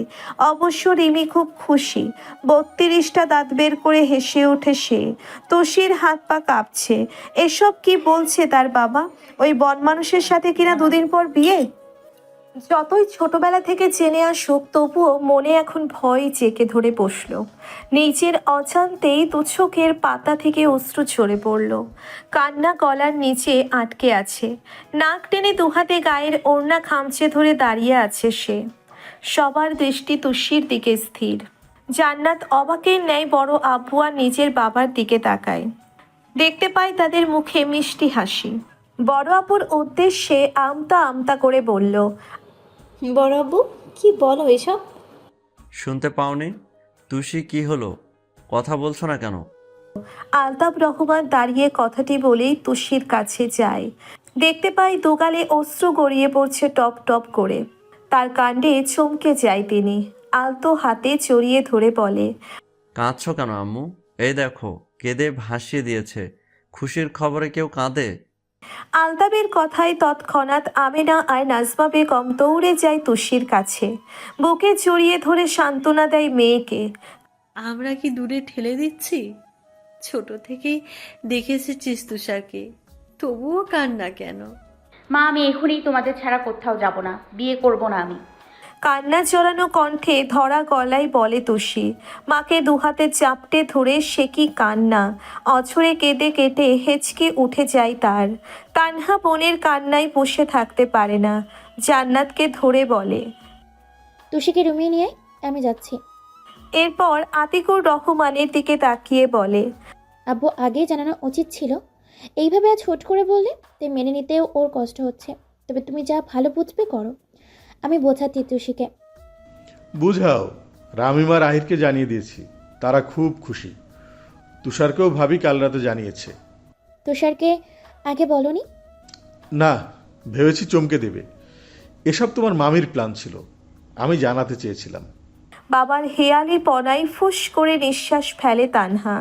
অবশ্য রিমি খুব খুশি। 32টা দাঁত বের করে হেসে ওঠে সে। তুষির হাত পা কাঁপছে। এসব কি বলছে তার বাবা? ওই বনমানুষের সাথে কিনা 2 দিন পর বিয়ে? যতই ছোটবেলা থেকে জেনে আসুক, তবুও মনে এখন ভয় চেকে ধরে বসল। নিজের অজান্তেই চোখের পাতা থেকে অশ্রু ঝরে পড়ল। কান্না গলার নিচে আটকে আছে। নাক টেনে দুহাতে গায়ের ওড়না খামচে ধরে দাঁড়িয়ে আছে সে। সবার দৃষ্টি তুষির দিকে স্থির। জান্নাত অবাকের ন্যায় বড় আব্বু আর নিজের বাবার দিকে তাকায়। দেখতে পায় তাদের মুখে মিষ্টি হাসি। বড় আপুর উদ্দেশ্যে আমতা আমতা করে বলল, বড় আব্বু, কি বলো এসব? শুনতে পাওনি? তুষি, কি হলো? কথা বলছো না কেন? আলতাফ রহমান দাঁড়িয়ে কথাটি বলেই তুষির কাছে যায়। দেখতে পাই দুগালে অশ্রু গড়িয়ে পড়ছে টপ টপ করে। তার কাণ্ডে চমকে যায় তিনি। আলতো হাতে জড়িয়ে ধরে বলে, কাঁদছো কেন আম্মু? এই দেখো, কেঁদে ভাসিয়ে দিয়েছে। খুশির খবরে কেউ কাঁদে? আলতাফের কথায় তৎক্ষণাৎ আমেনা আর নাজমা বেগম দৌড়ে যায় তুষির কাছে। বুকে জড়িয়ে ধরে সান্ত্বনা দেয় মেয়েকে। আমরা কি দূরে ঠেলে দিচ্ছি? ছোট থেকেই দেখে এসেছিস তুষারকে, তবুও কান্না কেন? মা, আমি এখনই তোমাদের ছাড়া কোথাও যাব না, বিয়ে করব না আমি। কান্না জড়ানো কণ্ঠে ধরা গলায় বলে তুষি। মাকে দুহাতে চাপটে ধরে সে কি কান্না! অঝরে কেঁদে কেটে হেঁচকে উঠে যায় তার। তানহা বোনের কান্নায় বসে থাকতে পারে না। জান্নাতকে ধরে বলে, তুষিকে রুমিয়ে নিয়ে আয়, আমি যাচ্ছি। এরপর আতিকুর রহমানের দিকে তাকিয়ে বলে, আব্বু আগেই জানানো উচিত ছিল। এইভাবে আজ হুট করে বললে তাই মেনে নিতেও ওর কষ্ট হচ্ছে। তবে তুমি যা ভালো বুঝবে করো। আমি বোঝাচ্ছি তুষিকে। বুঝাও। রামিমা রাহিরকে জানিয়ে দিয়েছি, তারা খুব খুশি। তুষারকেও ভাবি কাল রাতে জানিয়েছে। তুষারকে আগে বলনি? না, ভেবেছি চমকে দেবে। এসব তোমার মামির প্ল্যান ছিল, আমি জানাতে চেয়েছিলাম। বাবার হেয়ালি পনায় ফুস করে নিঃশ্বাস ফেলে তানহা।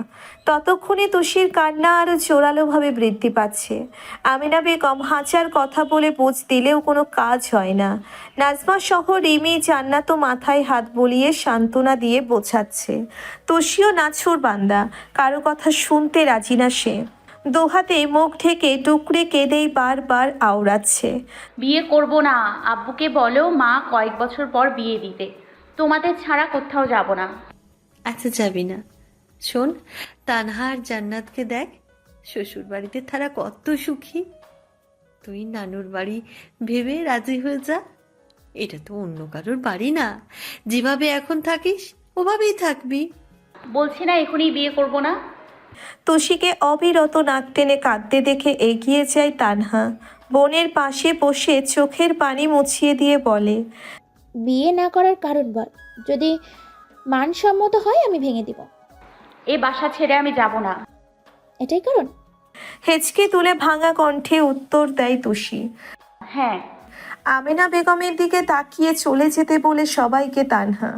ততক্ষণে তুষির কান্না আরো জোরালোভাবে বৃদ্ধি পাচ্ছে। আমিনা বেগম হাজার কথা বলে বুঝ দিলেও কোনো কাজ হয় না। নাজমা সহ রিমি জান্নাতও মাথায় হাত বুলিয়ে সান্ত্বনা দিয়ে বোঝাচ্ছে। তুষিও নাছুর বান্দা, কারো কথা শুনতে রাজি না সে। দুহাতে মুখ ঢেকে টুকরে কেঁদেই বারবার আওড়াচ্ছে, বিয়ে করব না। আব্বুকে বলো মা কয়েক বছর পর বিয়ে দিতে, তোমাদের ছাড়া কোথাও যাব না। আচ্ছা, যাবি না? শোন, তানহা আর জান্নাতকে দেখ, শ্বশুর বাড়িতে তারা কত সুখী। তুই নানুর বাড়ি ভেবে রাজি হয়ে যা। এটা তো অন্য কারোর বাড়ি না। যেভাবে এখন থাকিস ওভাবেই থাকবি। বলছি না এখনই বিয়ে করব না। তুষিকে অবিরত নাক টেনে কাঁদতে দেখে এগিয়ে যায় তানহা। বোনের পাশে বসে চোখের পানি মুছিয়ে দিয়ে বলে, বিয়ে না করার কারণ বল। যদি মানসম্মত হয় আমি ভেঙে দিব। এ বাসা ছেড়ে আমি যাব না। এটাই কারণ? হেঁচকে তুলে ভাঙা কণ্ঠে উত্তর দেয় তুষি। হ্যাঁ। আমেনা বেগমের দিকে তাকিয়ে চলে যেতে বলে সবাইকে তানহা।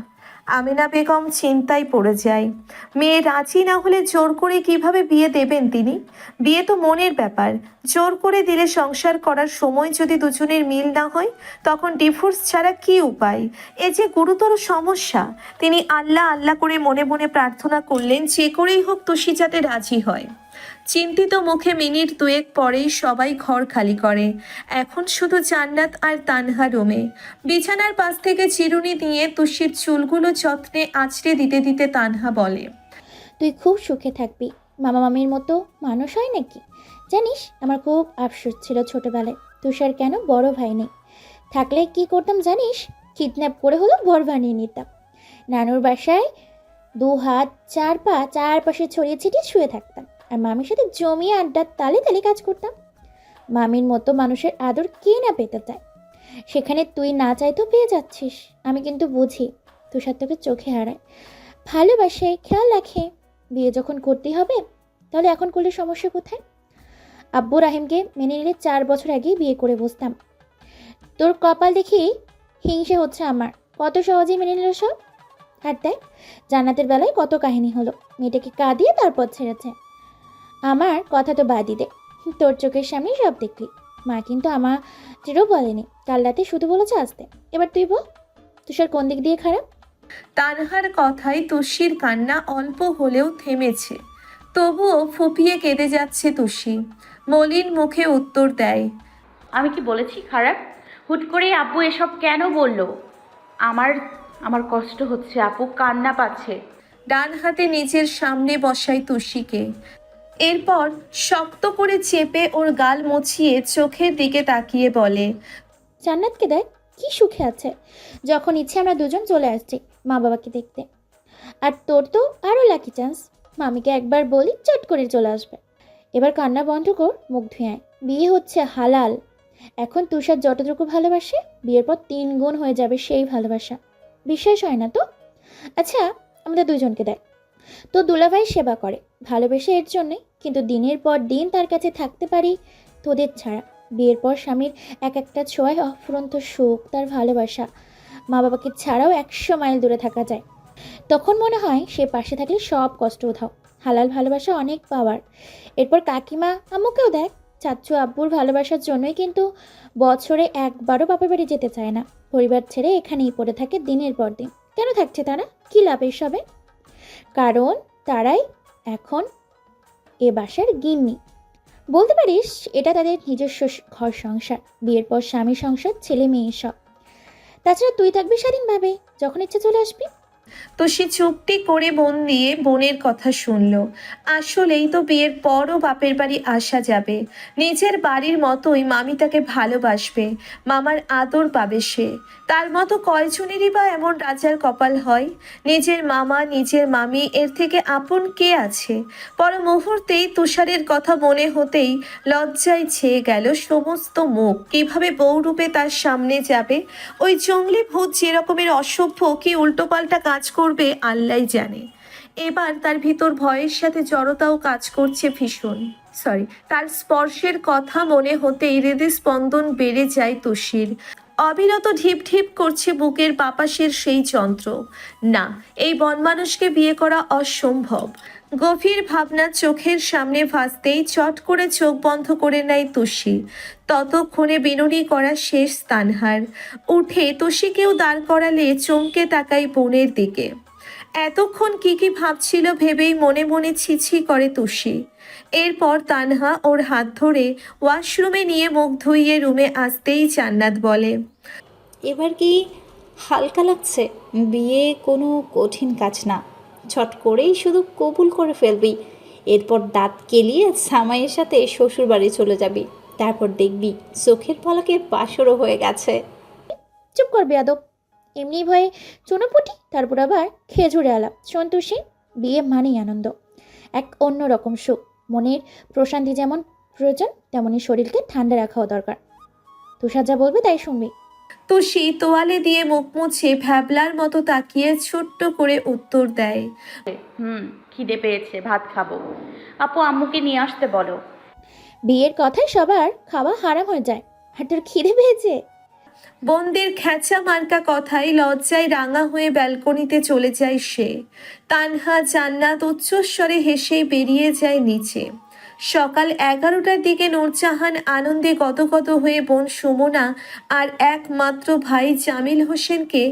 আমিনা বেগম চিন্তায় পড়ে যায়। মেয়ে রাজি না হলে জোর করে কিভাবে বিয়ে দেবেন তিনি? বিয়ে তো মনের ব্যাপার, জোর করে দিলে সংসার করার সময় যদি দুজনের মিল না হয় তখন ডিভোর্স ছাড়া কি উপায়? এ যে গুরুতর সমস্যা। তিনি আল্লাহ আল্লাহ করে মনে মনে প্রার্থনা করলেন যে করেই হোক তুষি যাতে রাজি হয়। চিন্তিত মুখে মিনিট দুয়েক পরেই সবাই ঘর খালি করে। এখন শুধু জান্নাত আর তানহা রুমে। বিছানার পাশ থেকে চিরুনি দিয়ে তুষির চুলগুলো যত্নে আঁচড়ে দিতে দিতে তানহা বলে, তুই খুব সুখে থাকবি। মামা মামির মতো মানুষ হয় নাকি? জানিস, আমার খুব আফসোস ছিল ছোটবেলায় তুষার কেন বড় ভাই নেই। থাকলে কি করতাম জানিস? কিডন্যাপ করে হলো বর বানিয়ে নিতাম। নানুর বাসায় 2 হাত 4 পা চারপাশে ছড়িয়ে ছিটিয়ে শুয়ে থাকতাম, আর মামির সাথে জমিয়ে আড্ডার তালে তালে কাজ করতাম। মামির মতো মানুষের আদর কে না পেতে চায়? সেখানে তুই না চাইতেও পেয়ে যাচ্ছিস। আমি কিন্তু বুঝি তুষার তোকে চোখে হারায়, ভালোবাসে, খেয়াল রাখে। বিয়ে যখন করতেই হবে তাহলে এখন করলে সমস্যা কোথায়? আব্বু রাহিমকে মেনে নিলে 4 বছর আগেই বিয়ে করে বসতাম। তোর কপাল দেখি হিংসে হচ্ছে আমার, কত সহজেই মেনে নিল সব। আর দেখ, জান্নাতের বেলায় কত কাহিনী হলো, মেয়েটাকে কাঁদিয়ে তারপর ছেড়েছে। আমার কথা তো বাদই দে, তোর চোখের সামনে সব দেখলি। মা কিন্তু আমাদেরও বলেনি, কাল রাতে শুধু বলেছে আসতে। এবার তুই বল, তুষার কোন দিক দিয়ে খারাপ? তানহার কথায় তুষির কান্না অল্প হলেও থেমেছে, তবুও ফুপিয়ে কেঁদে যাচ্ছে তুষি। মলিন মুখে উত্তর দেয়, আমি কি বলেছি খারাপ? হুট করে আব্বু এসব কেন বললো? আমার আমার কষ্ট হচ্ছে, আপু কান্না পাচ্ছে। ডান হাতে নিজের সামনে বসায় তুষিকে, এরপর শক্ত করে চেপে ওর গাল মুছিয়ে চোখের দিকে তাকিয়ে বলে, জান্নাতকে দেখ কি সুখে আছে। যখন ইচ্ছে আমরা দুজন চলে আসছি মা বাবাকে দেখতে। আর তোর তো আরও লাকি চান্স, মামিকে একবার বলি চট করে চলে আসবে। এবার কান্না বন্ধ কর, মুখ ধুয়ে আয়। বিয়ে হচ্ছে হালাল। এখন তুষার যতটুকু ভালোবাসে বিয়ের পর 3 গুণ হয়ে যাবে সেই ভালোবাসা। বিশ্বাস হয় না তো? আচ্ছা, আমাদের দুজনকে দেখ, তো দুলাভাই সেবা করে ভালোবেসে এর জন্যে, কিন্তু দিনের পর দিন তার কাছে থাকতে পারি তোদের ছাড়া। বিয়ের পর স্বামীর এক একটা ছোঁয়ায় অফুরন্ত সুখ, তার ভালোবাসা। মা বাবাকে ছাড়াও 100 মাইল দূরে থাকা যায়। তখন মনে হয় সে পাশে থাকলে সব কষ্ট উধাও। হালাল ভালোবাসা অনেক পাওয়ার। এরপর কাকিমা আম্মুকেও দেখ, চাচ্চু আব্বুর ভালোবাসার জন্যই কিন্তু বছরে একবারও বাপের বাড়ি যেতে চায় না। পরিবার ছেড়ে এখানেই পড়ে থাকে দিনের পর দিন। কেন থাকছে তারা? কী লাভ এসবে? কারণ তারাই এখন এ বাসার গিন্নি। বলতে পারিস এটা তাদের নিজস্ব ঘর সংসার। বিয়ের পর স্বামী সংসার, ছেলে মেয়ে সব। তাছাড়া তুই থাকবি স্বাধীনভাবে, যখন ইচ্ছে চলে আসবি। তো সে চুপটি করে মন দিয়ে বোনের কথা শুনল। আসলেই তো বিয়ের পরও বাপের বাড়ি আসা যাবে। নিজের বাড়ির মতোই মামি তাকে ভালোবাসবে, মামার আদর পাবে সে। তার মতো কয়জনেরই বা এমন রাজার কপাল হয়? নিজের মামা, নিজের মামি, এর থেকে আপন কে আছে? পর মুহূর্তেই তুষারের কথা মনে হতেই লজ্জায় ছেয়ে গেল সমস্ত মুখ। কিভাবে বউরূপে তার সামনে যাবে? ওই জঙ্গলি ভূত যে রকমের অসভ্য, কি উল্টোপাল্টা কাজ করবে আল্লাহই জানে। এবার তার ভিতর ভয়ের সাথে জড়তাও কাজ করছে ভীষণ। তার স্পর্শের কথা মনে হতেই হৃদস্পন্দন বেড়ে যায় তুষির। অবিরত ঢিপ ঢিপ করছে বুকের বাপাসের সেই যন্ত্র। না, এই বনমানুষকে বিয়ে করা অসম্ভব। গভীর ভাবনা চোখের সামনে ভাসতেই চট করে চোখ বন্ধ করে নেয় তুষি। ততক্ষণে বিনুনি করা শেষ তানহার। উঠে তুষিকেও দাঁড় করালে চমকে তাকাই বোনের দিকে। এতক্ষণ কি ভাবছিল ভেবেই মনে মনে ছিছি করে তুষি। এরপর তানহা ওর হাত ধরে ওয়াশরুমে নিয়ে মুখ ধুইয়ে রুমে আসতেই জান্নাত বলে, এবার কি হালকা লাগছে? বিয়ে কোনো কঠিন কাজ না, ছট করেই শুধু কবুল করে ফেলবি। এরপর দাঁত কেলিয়ে জামাইয়ের সাথে শ্বশুর বাড়ি চলে যাবি। তারপর দেখবি চোখের পলকে বাসরও হয়ে গেছে। চুপ কর বেয়াদব। এমনি ভয়ে চুনোপুটি, তারপর আবার খেজুরে আলাপ। সন্তোষী, বিয়ে মানেই আনন্দ, এক অন্য রকম সুখ। মনের প্রশান্তি যেমন প্রয়োজন, তেমনি শরীরকে ঠান্ডা রাখাও দরকার। তুষার যা বলবে তাই শুনবি। তুষি তোয়ালে দিয়ে মুখ মুছে ভ্যাবলার মতো তাকিয়ে ছোট্ট করে উত্তর দেয়, খিদে পেয়েছে, ভাত খাবো। আপু আম্মুকে নিয়ে আসতে বলো। বিয়ের কথায় সবার খাওয়া হারাম হয়ে যায়, আর তোর খিদে পেয়েছে? বোনদের খেঁচা মার্কা কথায় লজ্জায় রাঙা হয়ে ব্যালকনিতে চলে যায় সে। তানহা জান্নাত উচ্চস্বরে হেসে বেরিয়ে যায় নিচে। সকাল 11টার দিকে নূরজাহান আনন্দে গদগদ হয়ে বোন সুমনা আর একমাত্র ভাই জামিল হোসেনকে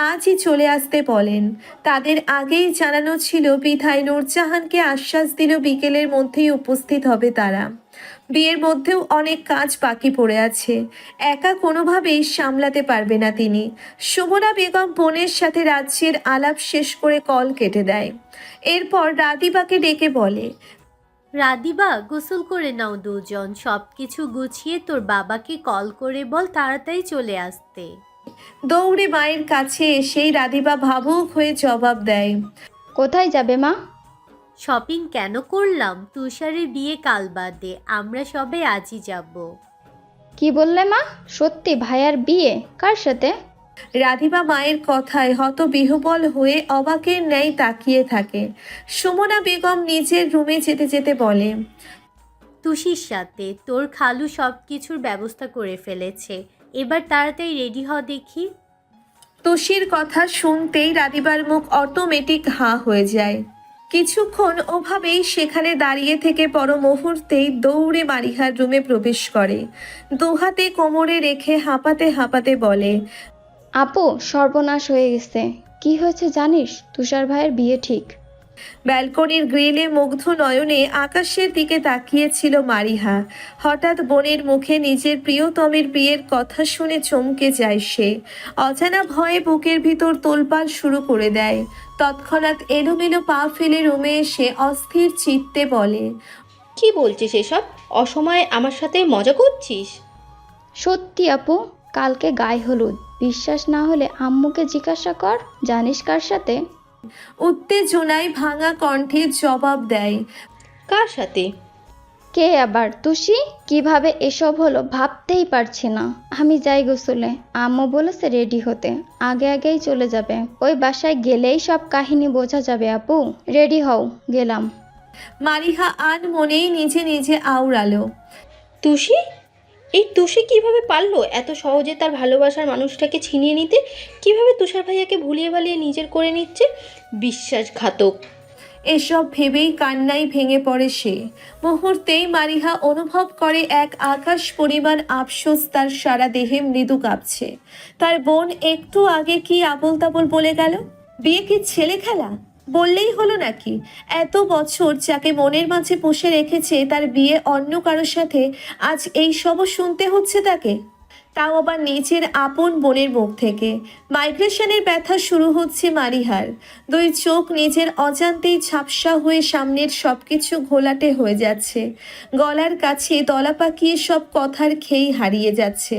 আজই চলে আসতে বলেন। তাদের আগেই জানানো ছিল বিধায় নূরজাহানকে আশ্বাস দিল বিকেলের মধ্যেই উপস্থিত হবে তারা। বিয়ের মধ্যেও অনেক কাজ বাকি পড়ে আছে, একা কোনোভাবেই সামলাতে পারবে না তিনি। সুমনা বেগম বোনের সাথে রাজ্যের আলাপ শেষ করে কল কেটে দেয়। এরপর রাদিবাকে ডেকে বলে, রাদিবা, গোসল করে নাও দুজন, সব কিছু গুছিয়ে তোর বাবাকে কল করে বল তাড়াতাড়ি চলে আসতে। দৌড়ে মায়ের কাছে এসেই রাদিবা ভাবুক হয়ে জবাব দেয়, কোথায় যাবে মা? শপিং কেন করলাম? তুষারের বিয়ে কাল বাদে, আমরা সবাই আজই যাব। কি বললে মা? সত্যি ভাইয়ার বিয়ে? কার সাথে? রাধিবা মায়ের কথায় হতবিহ্বল হয়ে অবাকের ন্যায় তাকিয়ে থাকে। সুমনা বেগম নিজের রুমে যেতে যেতে বলে, তুষির সাথে তোর খালু সব কিছুর ব্যবস্থা করে ফেলেছে, এবার তাড়াতাড়ি রেডি হ দেখি। তুষির কথা শুনতেই রাধিবার মুখ অটোমেটিক হাঁ হয়ে যায়। কিছুক্ষণ ওভাবেই সেখানে দাঁড়িয়ে থেকে পর মুহূর্তেই দৌড়ে মারিহার রুমে প্রবেশ করে। দুহাতে কোমরে রেখে হাঁপাতে হাঁপাতে বলে, আপু, সর্বনাশ হয়ে গেছে। কি হয়েছে জানিস? তুষার ভাইয়ের বিয়ে ঠিক। ব্যালকনির গ্রিলে মুগ্ধ নয়নে আকাশের দিকে তাকিয়েছিল মারিহা। হঠাৎ বোনের মুখে নিজের প্রিয়তমের বিয়ের কথা শুনে চমকে যায় সে। অজানা ভয়ে বুকের ভিতর তোলপাড় শুরু করে দেয়। তৎক্ষণাৎ এলোমেলো পা ফেলে রুমে এসে অস্থির চিত্তে বলে, কি বলছিস এসব? অসময়ে আমার সাথে মজা করছিস? সত্যি আপু, কালকে গায়ে হলুদ। বিশ্বাস না হলে আম্মুকে জিজ্ঞাসা কর, জানিস কার সাথে? উত্তেজনায় ভাঙা কণ্ঠে জবাব দেয়, কার সাথে? কে আবার? তুষি? কিভাবে এসব হলো ভাবতেই পারছি না। আমি যাই গোসলে, আম্মু বলেছে রেডি হতে, আগে আগেই চলে যাবে। ওই বাসায় গেলেই সব কাহিনী বোঝা যাবে আপু। রেডি হও, গেলাম। মারিহা আন মনেই নিজে নিজে আওড়ালো, তুষি? এই তুষি কিভাবে পারলো এত সহজে তার ভালোবাসার মানুষটাকে ছিনিয়ে নিতে? কিভাবে তুষার ভাইয়াকে ভুলিয়ে ভালিয়ে নিজের করে নিচ্ছে? বিশ্বাসঘাতক। এসব ভেবেই কান্নায় ভেঙে পড়ে সে। মুহূর্তেই মারিহা অনুভব করে এক আকাশ পরিমাণ আফসোস তার সারা দেহে মৃদু কাঁপছে। তার বোন একটু আগে কি আবোল তাবোল বলে গেল? বিয়ে কি ছেলে খেলা? বললেই হলো নাকি? এত বছর যাকে মনের মাঝে পুষে রেখেছে, তার বিয়ে অন্য কারোর সাথে, আজ এই সবও শুনতে হচ্ছে তাকে, তাও আবার নিজের আপন বোনের মুখ থেকে। মাইগ্রেশনের ব্যথা শুরু হচ্ছে মারিহার। দুই চোখ নিজের অজান্তেই ঝাপসা হয়ে সামনের সব কিছু ঘোলাটে হয়ে যাচ্ছে। গলার কাছে দলা পাকিয়ে সব কথার খেই হারিয়ে যাচ্ছে।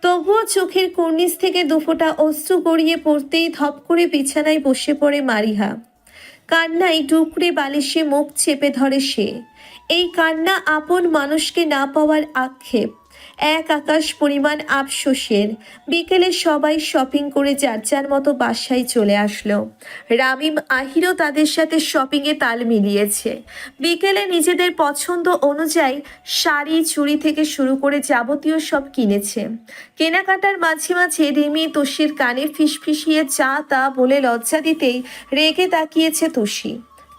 তবুও চোখের কর্নিশ থেকে দুফোঁটা অশ্রু গড়িয়ে পড়তেই ধপ করে বিছানায় বসে পড়ে মারিহা। কান্নায় ডুকরে বালিশে মুখ চেপে ধরে সে। এই কান্না আপন মানুষকে না পাওয়ার আক্ষেপ, এক আকাশ পরিমাণ আফসোসের। বিকেলে সবাই শপিং করে যার যার মতো বাসায় চলে আসলো। রামিম আহিরও তাদের সাথে শপিংয়ে তাল মিলিয়েছে। বিকেলে নিজেদের পছন্দ অনুযায়ী শাড়ি চুড়ি থেকে শুরু করে যাবতীয় সব কিনেছে। কেনাকাটার মাঝে মাঝে রিমি তুষির কানে ফিসফিসিয়ে যা তা বলে লজ্জা দিতেই রেগে তাকিয়েছে তুষি।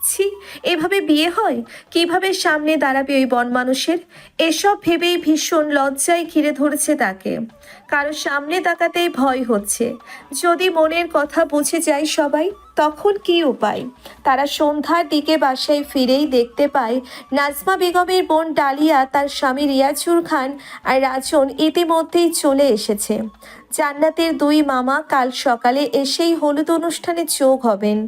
ছি, এভাবে বিয়ে হয়? কিভাবে সামনে দাঁড়াবে ওই বন মানুষের? এসব ভেবেই ভীষণ লজ্জায় ঘিরে ধরেছে তাকে। কারো সামনে তাকাতেই ভয় হচ্ছে। যদি মনের কথা বুঝে যায় সবাই, তখন কি উপায়? তারা সন্ধ্যার দিকে বাসায় ফিরেই দেখতে পায় নাজমা বেগমের বোন ডালিয়া, তার স্বামী রিয়াজুর খান আর রাজন ইতিমধ্যেই চলে এসেছে। জান্নাতের দুই মামা কাল সকালে এসেই হলুদ অনুষ্ঠানে যোগ হবেন।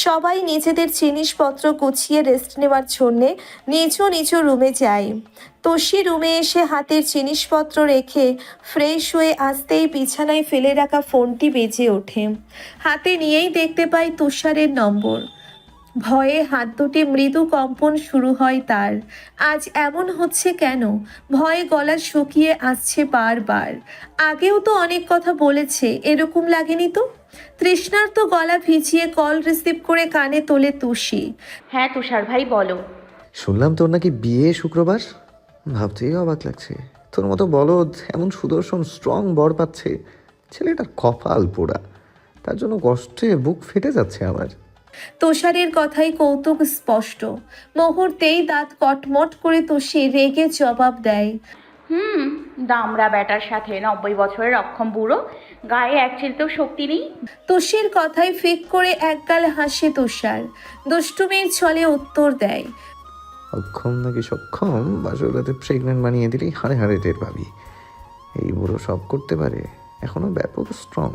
সবাই নিজেদের জিনিসপত্র গুছিয়ে রেস্ট নেওয়ার জন্যে নিজ নিজ রুমে যায়। তোষি রুমে এসে হাতের জিনিসপত্র রেখে ফ্রেশ হয়ে আসতেই বিছানায় ফেলে রাখা ফোনটি বেজে ওঠে। হাতে নিয়েই দেখতে পায় তুষারের নম্বর। ভয়ে হাত দুটি মৃদু কম্পন শুরু হয় তার। আজ এমন হচ্ছে কেন? ভয়ে গলা শুকিয়ে আসছে বারবার। আগেও তো অনেক কথা বলেছে, এরকম লাগেনি তো? তৃষ্ণার্ত গলা ভিজিয়ে কল রিসিভ করে কানে তোলে তুষি। হ্যাঁ তুষার ভাই, বলো। শুনলাম তোর নাকি বিয়ে শুক্রবার। ভাবতেই অবাক লাগছে, তোর মতো বলদ এমন সুদর্শন স্ট্রং বর পাচ্ছে। ছেলেটার কপাল পোড়া, তার জন্য কষ্টে বুক ফেটে যাচ্ছে আমার। তুষারের কথাই কৌতুক স্পষ্ট। মুহূর্তেই দাঁত কটমট করে তুষি রেগে জবাব দেয়। দামড়া ব্যাটার সাথে 90 বছরের অক্ষম বুড়ো, গায়ে এক চিলতেও শক্তি নেই। তুষির কথায় ফিক করে একগাল হাসে তুষার, দুষ্টুমির ছলে উত্তর দেয়। অক্ষম নাকি সক্ষম, বাসরাতে প্রেগনেন্ট বানিয়ে দিলেই হাড়ে হাড়ে টের পাবি। এই বুড়ো সব করতে পারে, এখনো ব্যাপক স্ট্রং।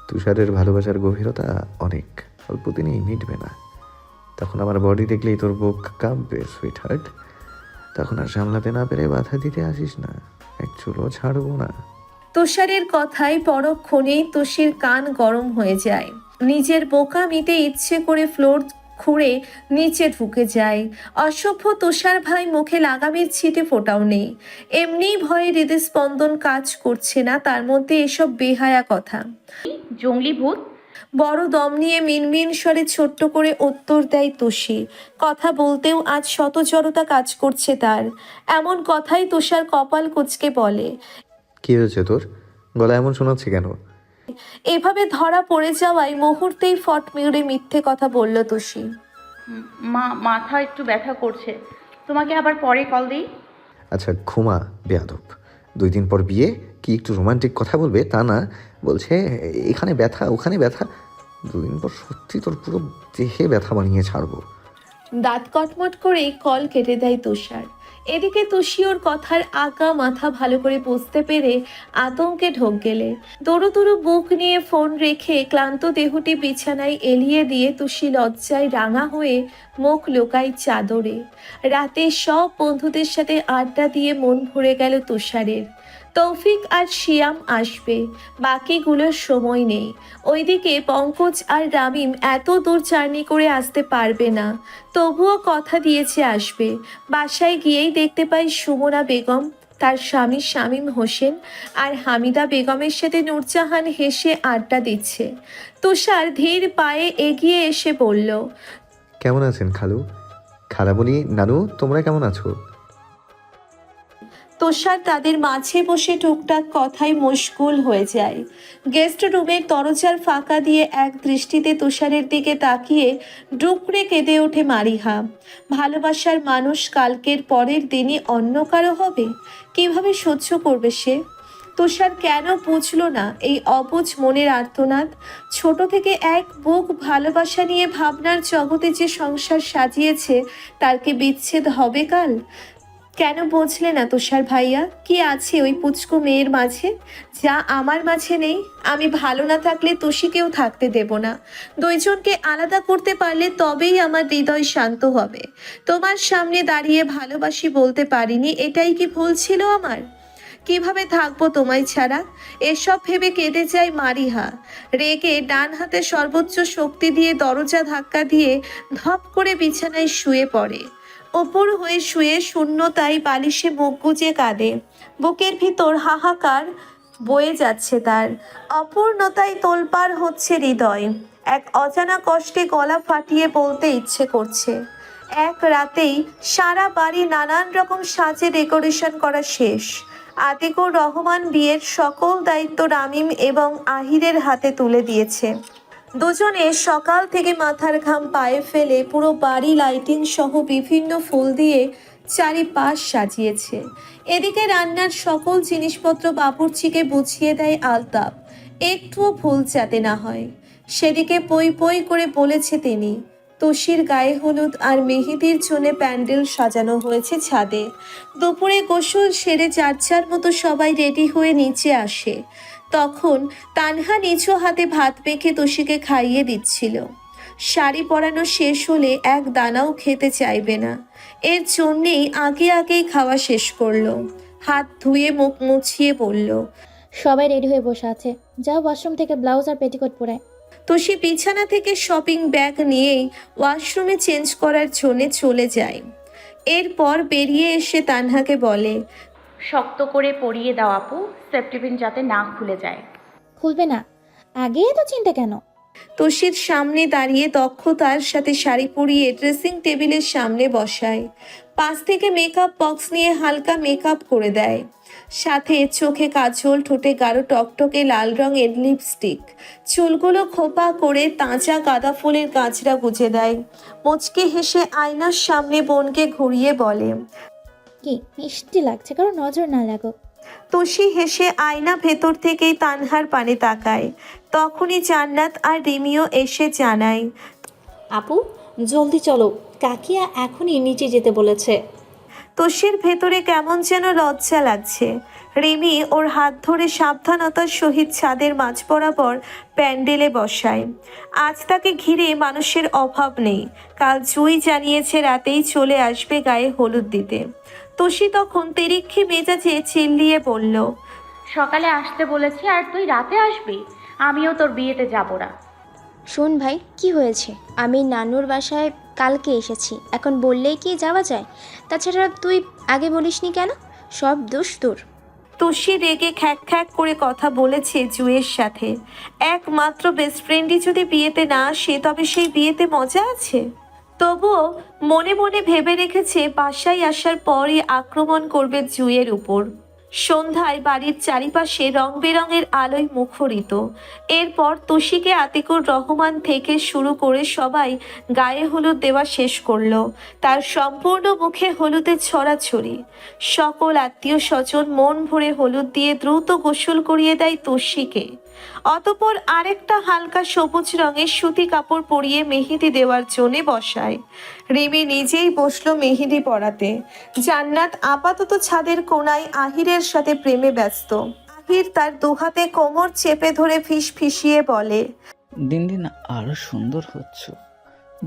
তুষারের ভালোবাসার গভীরতা অনেক, অল্প দিনেই মিটবে না। তখন আমার বডি দেখলেই তোর বুক কাঁপবে সুইট হার্ট। তখন আর সামলাতে না পেরে বাধা দিতে আসিস না, এক চুলও ছাড়বো না। তুষারের কথায় পরক্ষণেই তুষির কান গরম হয়ে যায়। নিজের বোকা মিটে ইচ্ছে করে ফ্লোর খুঁড়ে নিচে ঢুকে যায়। অসভ্য তুষার ভাই মুখে লাগামের ছিটে ফোটাও নেই। এমনি ভয়ে হৃদস্পন্দন কাজ করছে না, তার মধ্যে এসব বেহায়া কথা। জঙ্গলি ভূত। বড় দম নিয়ে মিনমিন স্বরে ছোট্ট করে উত্তর দেয় তুষি। কথা বলতেও আজ শত জড়তা কাজ করছে তার। এমন কথাই তুষার কপাল কুঁচকে বলে। কি হয়েছে তোর, গলা এমন শোনাচ্ছে কেন? এভাবে ধরা পড়ে যাওয়ায় মুহূর্তেই ফট মিউড়ে মিথ্যে কথা বলল তুষি। মাথা একটু ব্যথা করছে, তোমাকে আবার পরে কল দিই। আচ্ছা ঘুমা বেয়াদব, 2 দিন পর বিয়ে, কি একটু রোমান্টিক কথা বলবে তা না, বলছে এখানে ব্যথা ওখানে ব্যথা। 2 দিন পর সত্যি তোর পুরো দেহে ব্যথা বানিয়ে ছাড়বো। দাঁত কটমট করেই কল কেটে দেয় তুষার। এদিকে তুষি ওর কথার আগা মাথা ভালো করে বুঝতে পেরে আতঙ্কে ঢোক গেলে দৌড়ো দৌড়ো বুক নিয়ে ফোন রেখে ক্লান্ত দেহটি বিছানায় এলিয়ে দিয়ে তুষি লজ্জায় রাঙা হয়ে মুখ লুকায় চাদরে। রাতে সব বন্ধুদের সাথে আড্ডা দিয়ে মন ভরে গেল তুষারের। তৌফিক আর শিয়াম আসবে, বাকিগুলোর সময় নেই। ওইদিকে পঙ্কজ আর রামিম এত দূর জার্নি করে আসতে পারবে না, তবুও কথা দিয়েছে আসবে। বাসায় গিয়েই দেখতে পাই সুমনা বেগম, তার স্বামী শামীম হোসেন আর হামিদা বেগমের সাথে নূরজাহান হেসে আড্ডা দিচ্ছে। তুষার ধীর পায়ে এগিয়ে এসে বলল, কেমন আছেন খালু? খালা বলি, নানু তোমরা কেমন আছো? তুষার তাদের মাঝে বসে টুকটাক কথায় মশগুল হয়ে যায়। গেস্ট রুমের দরজার ফাঁকা দিয়ে এক দৃষ্টিতে তুষারের দিকে তাকিয়ে ডুকরে কেঁদে ওঠে মারিহা। ভালোবাসার মানুষ কালকের পরের দিনই অন্য কারো হবে, কিভাবে সহ্য করবে সে? তুষার কেন বুঝল না এই অবুঝ মনের আর্তনাদ? ছোট থেকে এক বুক ভালোবাসা নিয়ে ভাবনার জগতে যে সংসার সাজিয়েছে, তার কি বিচ্ছেদ হবে কাল? কেন বুঝলে না তুষার ভাইয়া? কি আছে ওই পুচকু মেয়ের মাঝে যা আমার মাঝে নেই? আমি ভালো না থাকলে তুষিকেও থাকতে দেব না। 2 জনকে আলাদা করতে পারলে তবেই আমার হৃদয় শান্ত হবে। তোমার সামনে দাঁড়িয়ে ভালোবাসি বলতে পারিনি, এটাই কি ভুল ছিল আমার? কিভাবে থাকবো তোমায় ছাড়া? এসব ভেবে কেঁদে যায় মারিহা। রেগে ডান হাতে সর্বোচ্চ শক্তি দিয়ে দরজা ধাক্কা দিয়ে ধপ করে বিছানায় শুয়ে পড়ে। ওপর হয়ে শুয়ে শূন্যতায় বালিশে মুখ গুজে কাঁদে। বুকের ভিতর হাহাকার বয়ে যাচ্ছে তার, অপূর্ণতায় তোলপাড় হচ্ছে হৃদয়। এক অজানা কষ্টে গলা ফাটিয়ে বলতে ইচ্ছে করছে। এক রাতেই সারা বাড়ি নানান রকম সাজে ডেকোরেশন করা শেষ। আতিকুর রহমান বিয়ের সকল দায়িত্ব রামিম এবং আহিরের হাতে তুলে দিয়েছে। দুজনে সকাল থেকে মাথার ঘাম পায়ে ফেলে পুরো বাড়ি লাইটিং সহ বিভিন্ন ফুল দিয়ে চারিপাশ সাজিয়েছে। এদিকে রান্নার সকল জিনিসপত্র বাবুর্চিকে বুঝিয়ে দেয় আলতাপ, একটুও ভুল যাতে না হয়। সেদিকে পই পই করে বলেছে তিনি। তুষির গায়ে হলুদ আর মেহেদির জন্য প্যান্ডেল সাজানো হয়েছে ছাদে। দুপুরে গোসল সেরে যার যার মতো সবাই রেডি হয়ে নিচে আসে। তখন তানহা নিচু হাতে ভাত মেখে তুষিকে খাইয়ে দিচ্ছিল। শাড়ি পরানো শেষ হলে এক দানাও খেতে চাইবে না, এর জন্যেই আগেই খাওয়া শেষ করলো। হাত ধুয়ে মুখ মুছিয়ে বলল, সবাই রেডি হয়ে বসে আছে, যাও ওয়াশরুম থেকে ব্লাউজ আর পেটিকোট পরায়। তুষি বিছানা থেকে শপিং ব্যাগ নিয়েই ওয়াশরুমে চেঞ্জ করার জন্য চলে যায়। এরপর বেরিয়ে এসে তানহাকে বলে, শক্ত করে পরিয়ে দাও আপু, সেফটি পিন যাতে না খুলে যায়। খুলবে না? আগে এত চিন্তা কেন? তুষির সামনে দাঁড়িয়ে দক্ষতার সাথে শাড়ি পরিয়ে ড্রেসিং টেবিলের সামনে বসায়। পাশ থেকে মেকআপ বক্স নিয়ে হালকা মেকআপ করে দেয়, সাথে চোখে কাজল, ঠোঁটে গাঢ় টকটকে লাল রঙের লিপস্টিক, চুলগুলো খোপা করে তাজা গাঁদা ফুলের গাছড়া গুজে দেয়। মুচকি হেসে আয়নার সামনে বোনকে ঘুরিয়ে বলে, কি মিষ্টি লাগছে, কারো নজর না লাগুক। তুষি হেসে আয়না ভেতর থেকেই তানহার পানে তাকায়। তখনই জান্নাত আর রিমিও এসে জানায়, আপু জলদি চলো, কাকিয়া এখনই নিচে যেতে বলেছে। তুষির ভেতরে কেমন যেন লজ্জা লাগছে। রিমি ওর হাত ধরে সাবধানতার সহিত ছাদের মাঝ বরাবর প্যান্ডেলে বসায়। আজ তাকে ঘিরে মানুষের অভাব নেই। কাল জুই জানিয়েছে রাতেই চলে আসবে গায়ে হলুদ দিতে। তুষি তখন তেরিক্ষি মেজাজে চিল্লিয়ে বলল, সকালে আসতে বলেছি আর তুই রাতে আসবি? আমিও তোর বিয়েতে যাব না। শোন ভাই, কি হয়েছে? আমি নানুর বাসায় কালকে এসেছি, এখন বললেই কি যাওয়া যায়? তাছাড়া তুই আগে বলিসনি কেন? সব দোষ তোর। তুষি রেগে খ্যাক খ্যাক করে কথা বলেছে জুয়ের সাথে। একমাত্র বেস্ট ফ্রেন্ডই যদি বিয়েতে না আসে তবে সেই বিয়েতে মজা আছে? তবুও মনে মনে ভেবে রেখেছে বাসায় আসার পরই আক্রমণ করবে জুয়ের উপর। সন্ধ্যায় বাড়ির চারিপাশে রং বেরঙের আলোয় মুখরিত। এরপর তুষিকে আতিকুর রহমান থেকে শুরু করে সবাই গায়ে হলুদ দেওয়া শেষ করলো। তার সম্পূর্ণ মুখে হলুদের ছড়াছড়ি। সকল আত্মীয় স্বজন মন ভরে হলুদ দিয়ে দ্রুত গোসল করিয়ে দেয় তুষিকে। অতপর আরেকটা হালকা সবুজ রঙের সুতি কাপড় পরিয়ে মেহেদি দেওয়ার জন্যে বসায়। রিমি নিজেই বসলো মেহেদি পরাতে। জান্নাত আপাতত ছাদের কোণায় আহিরের সাথে প্রেমে ব্যস্ত। আহির তার দুহাতে কোমর চেপে ধরে ফিসফিসিয়ে বলে, দিন দিন আরো সুন্দর হচ্ছ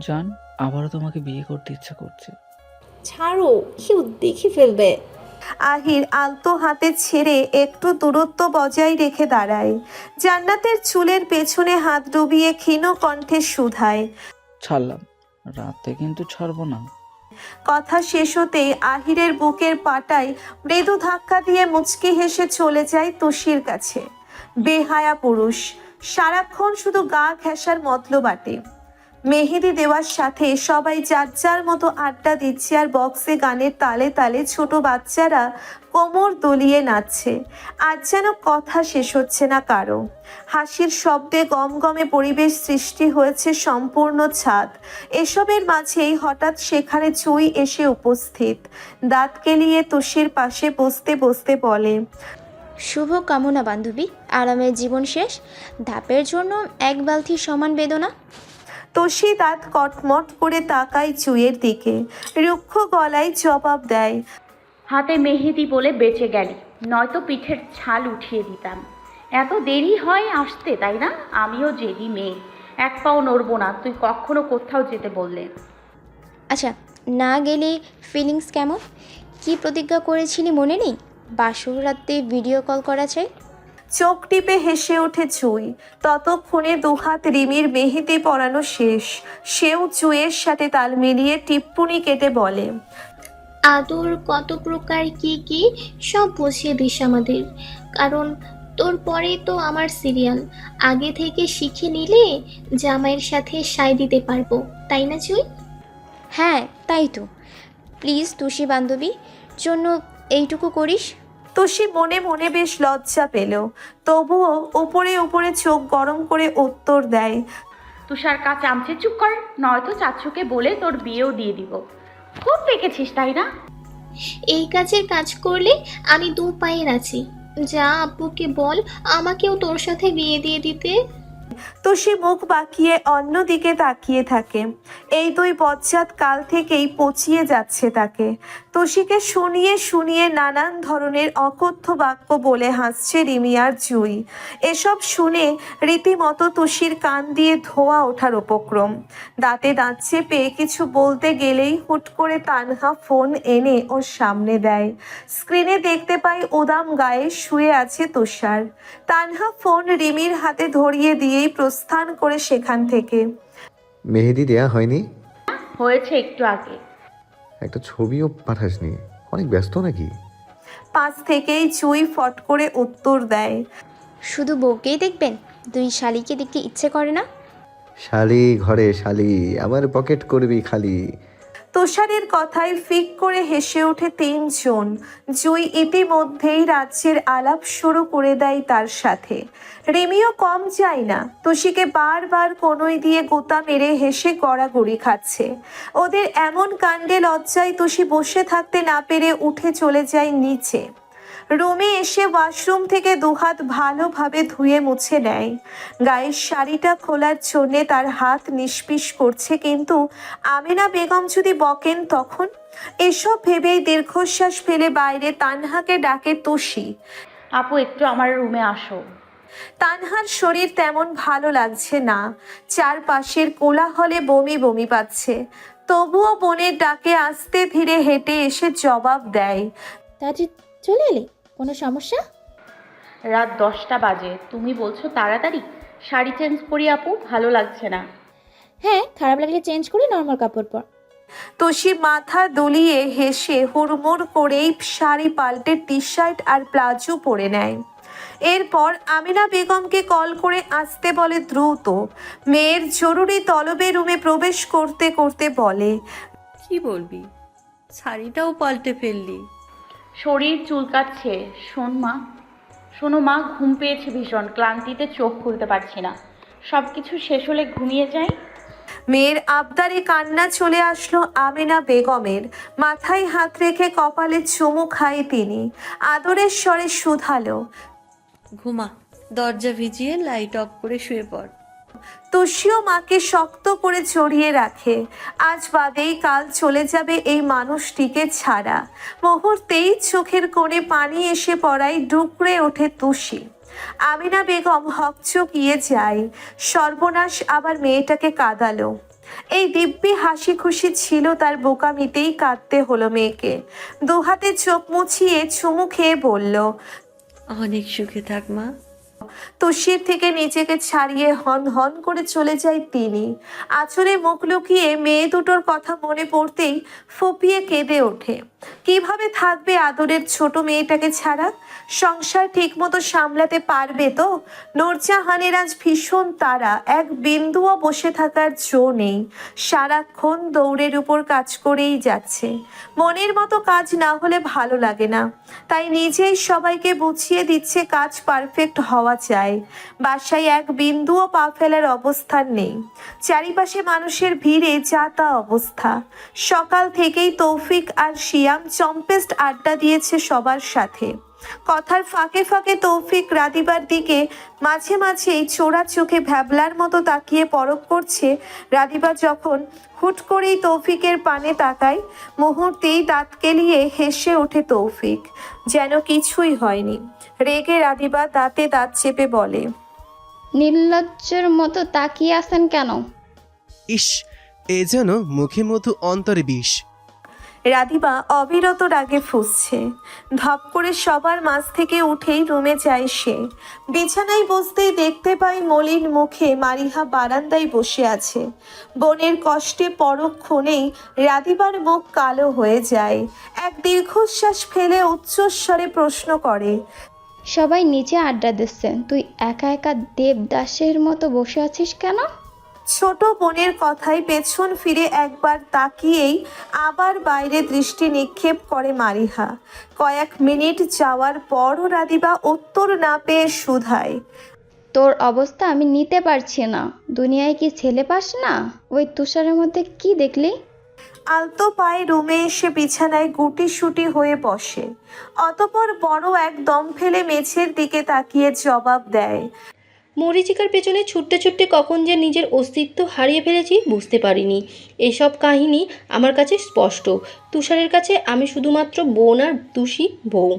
জান, আবারও তোমাকে বিয়ে করতে ইচ্ছা করছে। ছাড়ো, কেউ দেখে ফেলবে। আহির আলতো হাতে ছেড়ে একটু দূরত্ব বজায় রেখে দাঁড়ায়। জান্নাতের চুলের পেছনে হাত ডুবিয়ে ক্ষীণ কণ্ঠে শুধায়, ছাড়লাম, রাতে কিন্তু ছাড়বো না। কথা শেষ হতেই আহিরের বুকের পাটায় মৃদু ধাক্কা দিয়ে মুচকি হেসে চলে যায় তুষির কাছে। বেহায়া পুরুষ, সারাক্ষণ শুধু গা ঘেঁষার মতলব বাটে। মেহেদি দেওয়ার সাথে সবাই যার যার মতো আড্ডা দিচ্ছে আর বক্সে গানের তালে তালে ছোট বাচ্চারা কোমর দলিয়ে নাচছে। আজ যেন কথা শেষ হচ্ছে না কারো। হাসির শব্দে গমগমে পরিবেশ সৃষ্টি হয়েছে সম্পূর্ণ ছাদ। এসবের মাঝেই হঠাৎ সেখানে চুই এসে উপস্থিত। দাঁত কেলিয়ে তুষির পাশে বসতে বসতে বলে, শুভ কামনা বান্ধবী, আরামের জীবন শেষ, ধাপের জন্য এক বালতি সমান বেদনা। তুষি দাঁত কটমট করে তাকায় চুইয়ের দিকে, রুক্ষ গলায় জবাব দেয়, হাতে মেহেদি বলে বেঁচে গেলি, নয়তো পিঠের ছাল উঠিয়ে দিতাম। এত দেরি হয় আসতে, তাই না? আমিও জেদি মেয়ে, এক পাও নড়বো না তুই কখনো কোথাও যেতে বললে। আচ্ছা, না গেলে ফিলিংস কেমন? কি প্রতিজ্ঞা করেছিলি মনে নেই? বাসর রাতে ভিডিও কল করা চাই। চোখ টিপে হেসে ওঠে চুই। ততক্ষণে দুহাত রিমির মেহেদি পরানো শেষ। সেও চুইয়ের সাথে তাল মিলিয়ে টিপ্পুনি কেটে বলে, আদর কত প্রকার কি কি সব বুঝিয়ে দিস আমাদের, কারণ তোর পরে তো আমার সিরিয়াল। আগে থেকে শিখে নিলে জামাইয়ের সাথে সায় দিতে পারবো, তাই না চুই? হ্যাঁ তাই তো। প্লিজ তুষি বান্ধবী জন্য এইটুকু করিস। তুষি মনে মনে বেশ লজ্জা পেল, তবুও উপরে উপরে চোখ গরম করে উত্তর দেয়, তুষার কা চামচে চুপ কর, নয়তো চাচুকে বলে তোর বিয়েও দিয়ে দিব। খুব পেকেছিস তাই না? এই কাজের কাজ করলে আমি দু পায়ে আছি। যা আব্বুকে বল আমাকেও তোর সাথে বিয়ে দিয়ে দিতে। তুষি মুখ বাঁকিয়ে অন্যদিকে তাকিয়ে থাকে। এই দুই বজ্জাত কাল থেকেই পচিয়ে যাচ্ছে তাকে। তুষিকে শুনিয়ে শুনিয়ে নানান ধরনের অকথ্য বাক্য বলে হাসছে রিমি আর জুই। এসব শুনে রীতিমতো তুষির কান দিয়ে ধোঁয়া ওঠার উপক্রম। দাঁতে দাঁত চেপে কিছু বলতে গেলেই হুট করে তানহা ফোন এনে ওর সামনে দেয়। স্ক্রিনে দেখতে পাই উদাম গায়ে শুয়ে আছে তুষার। তানহা ফোন রিমির হাতে ধরিয়ে দিয়েই প্রস্থান করে সেখান থেকে। মেহেদি দেয়া হয়নি? হয়েছে একটু আগে। একটা ছবিও পাঠাসনি? অনেক ব্যস্ত নাকি? পাশ থেকেই চুই ফট করে উত্তর দেয়, শুধু বউকেই দেখবেন, দুই শালিকে দেখতে ইচ্ছে করে না? শালি ঘরে শালি, আমার পকেট করবি খালি। তুষারের কথায় ফিক করে হেসে ওঠে তিনজন। জুই ইতিমধ্যেই রাজ্যের আলাপ শুরু করে দেয় তার সাথে। রিমিও কম যায় না, তুষিকে বারবার কোনোই দিয়ে গোতা মেরে হেসে গড়াগড়ি খাচ্ছে। ওদের এমন কাণ্ডে লজ্জায় তুষি বসে থাকতে না পেরে উঠে চলে যায় নিচে। রুমে এসে ওয়াশরুম থেকে দুহাত ভালোভাবে ধুয়ে মুছে নেয়। গায়ের শাড়িটা খোলার জন্যে তার হাত নিষ্পিস করছে, কিন্তু আমিনা বেগম যদি বকেন তখন। এসব ভেবেই দীর্ঘশ্বাস ফেলে বাইরে তানহাকে ডাকে তুষি। আপু একটু আমার রুমে আসো। তানহার শরীর তেমন ভালো লাগছে না, চারপাশের কোলাহলে বমি বমি পাচ্ছে। তবুও বোনের ডাকে আস্তে ধীরে হেঁটে এসে জবাব দেয়। তাজি চলে এলি, কোনো সমস্যা? রাত 10টা বাজে, তুমি বলছো তাড়াতাড়ি? শাড়ি চেঞ্জ করি আপু, ভালো লাগছে না। হ্যাঁ, খারাপ লাগলে চেঞ্জ করে নর্মাল কাপড় পর। তুষি মাথা দুলিয়ে হেসে হুড়মুড় করেই শাড়ি পাল্টে টি শার্ট আর প্লাজো পরে নেয়। এরপর আমিনা বেগমকে কল করে আসতে বলে দ্রুত। মেয়ের জরুরি তলবে রুমে প্রবেশ করতে করতে বলে, কি বলবি, শাড়িটাও পাল্টে ফেললি? শরীর চুলকাচ্ছে। শোনো মা, ঘুম পেয়েছে ভীষণ, ক্লান্তিতে চোখ খুলতে পারছি না। সব কিছু শেষ হলে ঘুমিয়ে যাই। মেয়ের আবদারে কান্না চলে আসলো আমিনা বেগমের। মাথায় হাত রেখে কপালে চুমু খায় তিনি। আদরের স্বরে শুধালো, ঘুমা, দরজা ভিজিয়ে লাইট অফ করে শুয়ে পড়। তুষিও মাকে শক্ত করে জড়িয়ে রাখে। আজ বাদেই কাল চলে যাবে এই মানুষটিকে ছাড়া। মুহূর্তেই চোখের কোণে পানি এসে পড়ায় ডুকরে ওঠে তুষি। আমিনা বেগম হকচকিয়ে যায়। সর্বনাশ, আবার মেয়েটাকে কাঁদালো। এই দিব্যি হাসি খুশি ছিল তার বোকামিতেই কাঁদতে হলো মেয়েকে। দুহাতে চোখ মুছিয়ে চুমু খেয়ে বলল, অনেক সুখে থাক মা। তুষির থেকে নিজেকে ছাড়িয়ে হন হন করে চলে যায় তিনি। আঁচলে মুখ লুকিয়ে মেয়ে দুটোর কথা মনে পড়তেই ফুপিয়ে কেঁদে ওঠে। কিভাবে থাকবে আদরের ছোট মেয়েটাকে ছাড়া? সংসার ঠিকমতো সামলাতে পারবে তো? নূরজাহানের আজ ভীষণ তাড়া, এক বিন্দুও বসে থাকার জো নেই। সারাক্ষণ দৌড়ের উপর কাজ করেই যাচ্ছে। মনের মতো কাজ না হলে ভালো লাগে না, তাই নিজেই সবাইকে বুঝিয়ে দিচ্ছে কাজ পারফেক্ট হওয়া চাই। বাসায় এক বিন্দুও পা ফেলার অবস্থান নেই। চারিপাশে মানুষের ভিড়ে যা তা অবস্থা। সকাল থেকেই তৌফিক আর শিয়াম চম্পেস্ট আড্ডা দিয়েছে সবার সাথে। কথার ফাঁকে ফাঁকে তৌফিক রাদিবার দিকে মাঝে মাঝেই চোরা চোখে ভ্যাবলার মতো তাকিয়ে পরখ করছে। রাদিবা যখন হুট করেই তৌফিকের পানে তাকায়, মুহূর্তেই দাঁত কেলিয়ে হেসে ওঠে তৌফিক, যেন কিছুই হয়নি। রেগে রাদিবা দাঁতে দাঁত চেপে বলে, নির্লজ্জের মতো তাকিয়ে আছেন কেন? ইস, এ যেন মুখে মধু অন্তরে বিষ। রাদিবা অবিরত রাগে ফুঁসছে। ধপ করে সবার মাঝ থেকে উঠেই রুমে যায় সে। বিছানায় বসতেই দেখতে পায় মলিন মুখে মারিহা বারান্দায় বসে আছে। বোনের কষ্টে পরক্ষণেই রাদিবার মুখ কালো হয়ে যায়। এক দীর্ঘশ্বাস ফেলে উচ্চস্বরে প্রশ্ন করে, সবাই নিচে আড্ডা দিচ্ছে, তুই একা একা দেবদাসের মতো বসে আছিস কেন? ছোট বোনের কথায় পেছন ফিরে একবার তাকিয়েই আবার বাইরে দৃষ্টি নিক্ষেপ করে মারিহা। কয়েক মিনিট যাওয়ার পরও রাদিবা উত্তর না পেয়ে শুধায়, তোর অবস্থা আমি নিতে পারছি না। দুনিয়ায় কি ছেলে পাস না? ওই তুষারের মধ্যে কি দেখলি? আলতো পায়ে রুমে এসে বিছানায় গুটিসুটি হয়ে বসে। অতপর বড় এক দম ফেলে মেঝের দিকে তাকিয়ে জবাব দেয়, মরীচিকার পেছনে ছুটতে ছুটতে কখন যে নিজের অস্তিত্ব হারিয়ে ফেলেছি বুঝতে পারিনি। এসব কাহিনী আমার কাছে স্পষ্ট। তুষারের কাছে আমি শুধুমাত্র বোন আর তুষি বউ।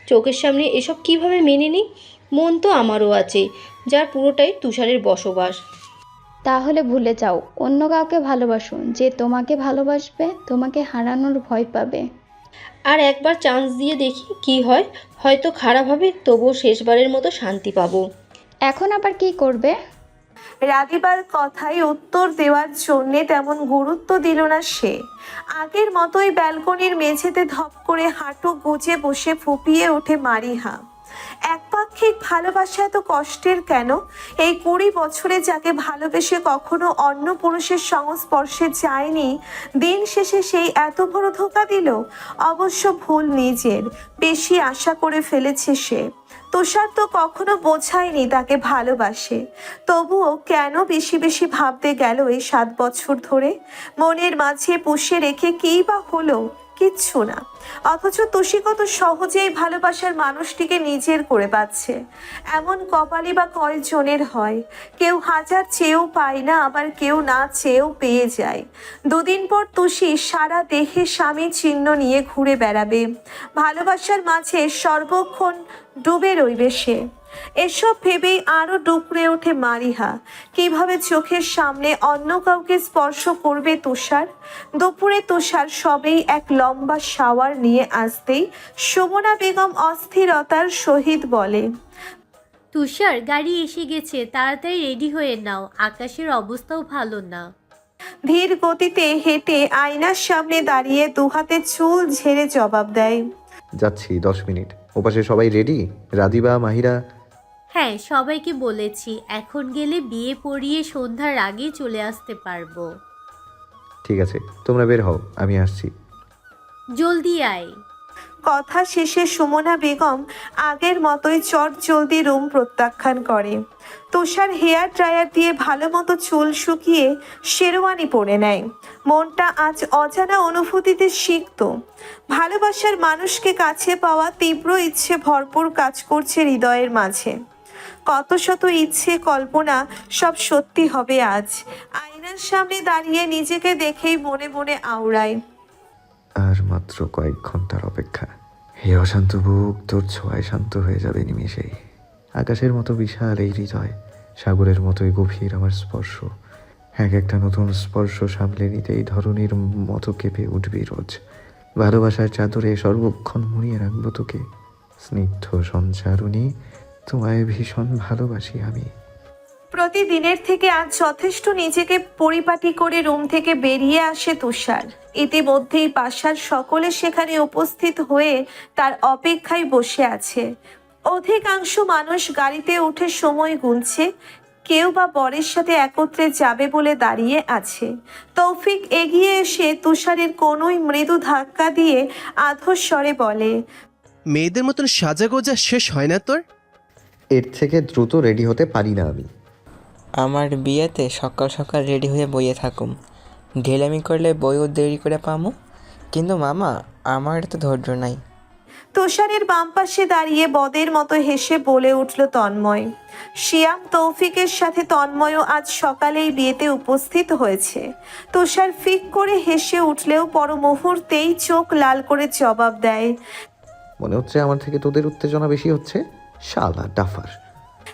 চোখের সামনে এসব কিভাবে মেনে নিই? মন তো আমারও আছে, যার পুরোটাই তুষারের বসবাস। তাহলে ভুলে যাও, অন্য কাউকে ভালোবাসো যে তোমাকে ভালোবাসবে, তোমাকে হারানোর ভয় পাবে। আর একবার চান্স দিয়ে দেখি কি হয়। হয়তো খারাপ হবে, তবুও শেষবারের মতো শান্তি পাবো। এখন আবার কি করবে? রাদিবার কথায় উত্তর দেওয়ার জন্যে তেমন গুরুত্ব দিল না সে। আগের মতোই ব্যালকনির মেঝেতে ধপ করে হাঁটু গুজে বসে ফুপিয়ে ওঠে মারিহা। একপাক্ষিক ভালোবাসা এত কষ্টের কেন? এই 20 বছরে যাকে ভালোবেসে কখনো অন্য পুরুষের সংস্পর্শে যায়নি, দিন শেষে সেই এত বড় ধোঁকা দিল। অবশ্য ভুল নিজের, বেশি আশা করে ফেলেছে সে। তুষার তো কখনো বোঝায়নি তাকে ভালোবাসে, তবুও কেন বেশি বেশি ভাবতে গেল এই 7 বছর ধরে? মনের মাঝে পুষে রেখে কী বা হলো? কিচ্ছু না। অথচ তুষি কত সহজেই ভালোবাসার মানুষটিকে নিজের করে পাচ্ছে। এমন কপালই বা কয়জনের হয়? কেউ হাজার চেয়েও পায় না, আবার কেউ না চেয়েও পেয়ে যায়। 2 দিন পর তুষি সারা দেহে স্বামী চিহ্ন নিয়ে ঘুরে বেড়াবে, ভালোবাসার মাঝে সর্বক্ষণ ডুবে রইবে সে। এসব ভেবেই আরো ডুকরে ওঠে মারিহা। কিভাবে চোখের সামনে অন্য কাউকে স্পর্শ করবে তুষার? দুপুরে তুষার সবেই এক লম্বা শাওয়ার নিয়ে আসতেই সুমনা বেগম অস্থিরতার সহিত বলে, তুষার, গাড়ি এসে গেছে, তাড়াতাড়ি রেডি হয়ে নাও, আকাশের অবস্থাও ভালো না। ধীর গতিতে হেঁটে আয়নার সামনে দাঁড়িয়ে দুহাতে চুল ঝেড়ে জবাব দেয়, যাচ্ছি 10 মিনিট। ওপাশে সবাই রেডি? রাধিবা, মাহিরা? হ্যাঁ, সবাইকে বলেছি, এখন গেলে বিয়ে পড়িয়ে সন্ধ্যার আগে চলে আসতে পারবো। ঠিক আছে, তোমরা বের হও, আমি আসছি। জলদি আয়। কথা শেষে সুমনা বেগম আগের মতোই চট জলদি রুম প্রত্যাখ্যান করে। তুষার হেয়ার ড্রায়ার দিয়ে ভালো মতো চুল শুকিয়ে শেরওয়ানি পরে নেয়। মনটা আজ অজানা অনুভূতিতে সিক্ত। ভালোবাসার মানুষকে কাছে পাওয়া তীব্র ইচ্ছে ভরপুর কাজ করছে হৃদয়ের মাঝে। কত শত ইচ্ছে কল্পনা সব সত্যি হবে আজ। আয়নার সামনে দাঁড়িয়ে নিজেকে দেখেই মনে মনে আওড়ায়, আর মাত্র কয়েক ঘন্টার অপেক্ষা। এই অশান্ত বুক তোর ছোঁয়ায় শান্ত হয়ে যাবে নিমেষেই। আকাশের মতো বিশাল এই হৃদয়, সাগরের মতোই গভীর আমার স্পর্শ। এক একটা নতুন স্পর্শ সামলে নিতেই ধরনীর মতো কেঁপে উঠবি রোজ। ভালোবাসার চাদরে সর্বক্ষণ মুড়িয়ে রাখবো তোকে। স্নিগ্ধ সঞ্চারণী, তোমায় ভীষণ ভালোবাসি আমি। প্রতিদিনের থেকে আজ যথেষ্ট নিজেকে পরিপাটি করে রুম থেকে বেরিয়ে আসে তুষার। ইতিমধ্যেই বাসার সকলে সেখানে উপস্থিত হয়ে তার অপেক্ষায় বসে আছে। অধিকাংশ মানুষ গাড়িতে উঠে সময় গুনছে, কেউ বা বরের সাথে একত্রে যাবে বলে দাঁড়িয়ে আছে। তৌফিক এগিয়ে এসে তুষারের কোনোই মৃদু ধাক্কা দিয়ে আধর স্বরে বলে, মেয়েদের মতন সাজাগোজা শেষ হয় না তোর? এর থেকে দ্রুত রেডি হতে পারি না আমি। আমার বিয়েতে সকাল সকাল রেডি হয়ে বইয়ে থাকুম, ঢেলামি করলে বইও দেরি করে পামু। কিন্তু মামা, আমার তো ধৈর্য নাই। তুষারের বাম পাশে দাঁড়িয়ে বদের মতো হেসে বলে উঠল তন্ময়। শিয়াম তৌফিকের সাথে তন্ময়ও আজ সকালেই বিয়েতে উপস্থিত হয়েছে। তুষার ফিক করে হেসে উঠলেও পর মুহূর্তেই চোখ লাল করে জবাব দেয়, মনে হচ্ছে আমার থেকে তোদের উত্তেজনা বেশি হচ্ছে। শালা ডাফার।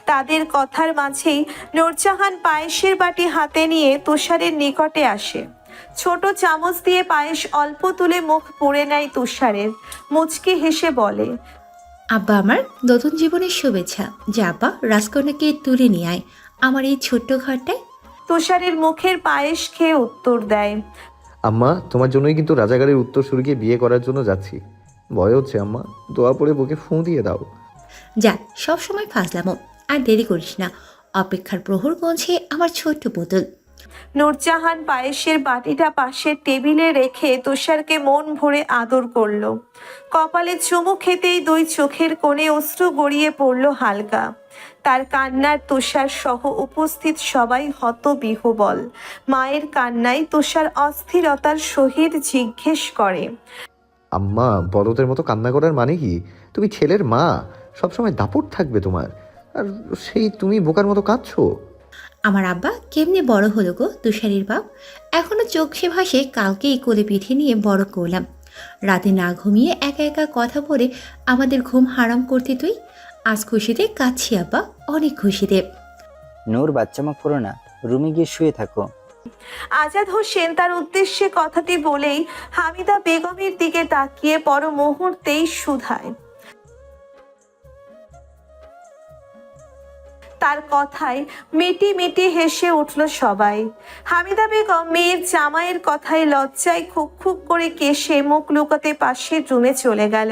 তাদের কথার মাঝেই নূরজাহান পায়েসের বাটি হাতে নিয়ে তুষারের নিকটে আসে। ছোট চামচ দিয়ে পায়েস অল্প তুলে মুখ পুড়ে নেয় তুষারের। মুচকি হেসে বলে, আব্বা আমার নতুন জীবনের শুভেচ্ছা। যা আব্বা, রাজকন্যাকে তুলে নিয়ে আয় আমার এই ছোট্ট ঘরটায়। তুষারের মুখের পায়েস খেয়ে উত্তর দেয়, আম্মা, তোমার জন্যই কিন্তু রাজাগারের উত্তরসূরিকে বিয়ে করার জন্য যাচ্ছি। ভয় হচ্ছে আম্মা, দোয়া পড়ে বুকে ফুঁ দিয়ে দাও। যা, সব সময় ফাজলামো। আর দেরি করিস না, অপেক্ষার প্রহর গুনছে আমার ছোট্ট পুতুল। নূরজাহান পায়েসের বাটিটা পাশের টেবিলে রেখে তুষারকে মন ভরে আদর করলো। কপালে চুমু খেতেই 2 চোখের কোণে অশ্রু গড়িয়ে পড়ল হালকা। তার কান্নার তুষার সহ উপস্থিত সবাই হতবিহ্বল। মায়ের কান্নায় তুষার অস্থিরতার সহিত জিজ্ঞেস করে, আম্মা, বড়দের মতো কান্না করার মানে কি? তুমি ছেলের মা, সবসময় দাপট থাকবে তোমার, আর সেই তুমি বোকার মতো কাঁদছো। আমার আব্বা কেমনে বড় হলো গো তুষারের বাপ। এখনো চোখে ভাসে কালকেই কোলে পিঠে নিয়ে বড় করলাম। রাতে না ঘুমিয়ে একা একা কথা বলে আমাদের ঘুম হারাম করতে তুই। আজ খুশিতে কাঁদছি আব্বা, অনেক খুশিতে। নূর, বাচ্চামা করো না, রুমে গিয়ে শুয়ে থাকো। আজাদ হোসেন তার উদ্দেশ্যে কথাটি বলেই হামিদা বেগমের দিকে তাকিয়ে পর মুহূর্তেই শুধায়, তার কথায় মিটি মিটি হেসে উঠল সবাই। হামিদা বেগম মেয়ের জামাইয়ের কথায় লজ্জায় খুব খুব করে কেশে মুখ লুকাতে পাশের রুমে চলে গেল।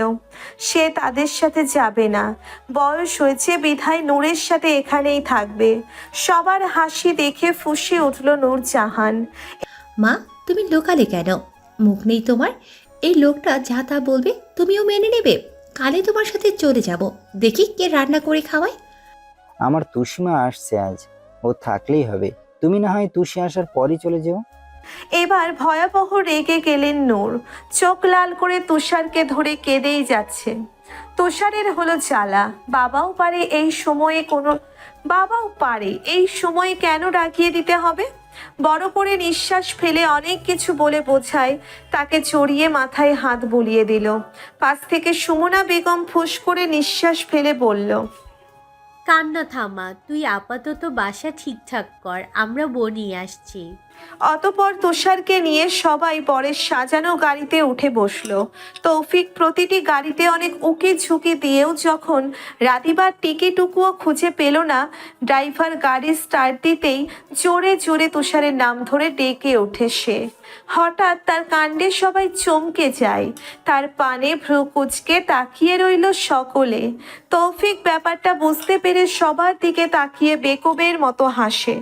সে তাদের সাথে যাবে না, বয়স হয়েছে বিধায় নূরের সাথে এখানেই থাকবে। সবার হাসি দেখে ফুঁসে উঠল নূরজাহান। মা, তুমি লোকালে কেন? মুখ নেই তোমার? এই লোকটা যা তা বলবে তুমিও মেনে নেবে? কালে তোমার সাথে চলে যাব, দেখি কে রান্না করে খাওয়ায়। আমার তুষিমা আসছে আজ, ও থাকলেই হবে। তুমি না হয় তুষি আসার পরই চলে যেও। এবার ভয়াবহ রেগে গেলেন নূর। চোখ লাল করে তুষারকে ধরে কেঁদেই যাচ্ছে। তুষারের হলো জ্বালা। বাবাও পারে এই সময়ে কেন রাগিয়ে দিতে হবে? বড় করে নিঃশ্বাস ফেলে অনেক কিছু বলে বোঝায়, তাকে চড়িয়ে মাথায় হাত বুলিয়ে দিল। পাশ থেকে সুমনা বেগম ফুঁস করে নিঃশ্বাস ফেলে বলল, কান্না থামা, তুই আপাতত বাসা ঠিকঠাক কর, আমরা বনিয়ে আসছি। অতপর তুষারকে নিয়ে সবাই পরের সাজানো গাড়িতে উঠে বসলো। তৌফিক প্রতিটি গাড়িতে অনেক উকি ঝুঁকি দিয়েও যখন রাধিবার টিকিটুকুও খুঁজে পেল না, ড্রাইভার গাড়ি স্টার্ট দিতেই জোরে জোরে তুষারের নাম ধরে ডেকে ওঠে সে। হঠাৎ তার কাণ্ডে সবাই চমকে যায়। তার পানে ভ্রু কুঁচকে তাকিয়ে রইল সকলে। তৌফিক ব্যাপারটা বুঝতে পেরে সবার দিকে তাকিয়ে বেকুবের মতো হাসে।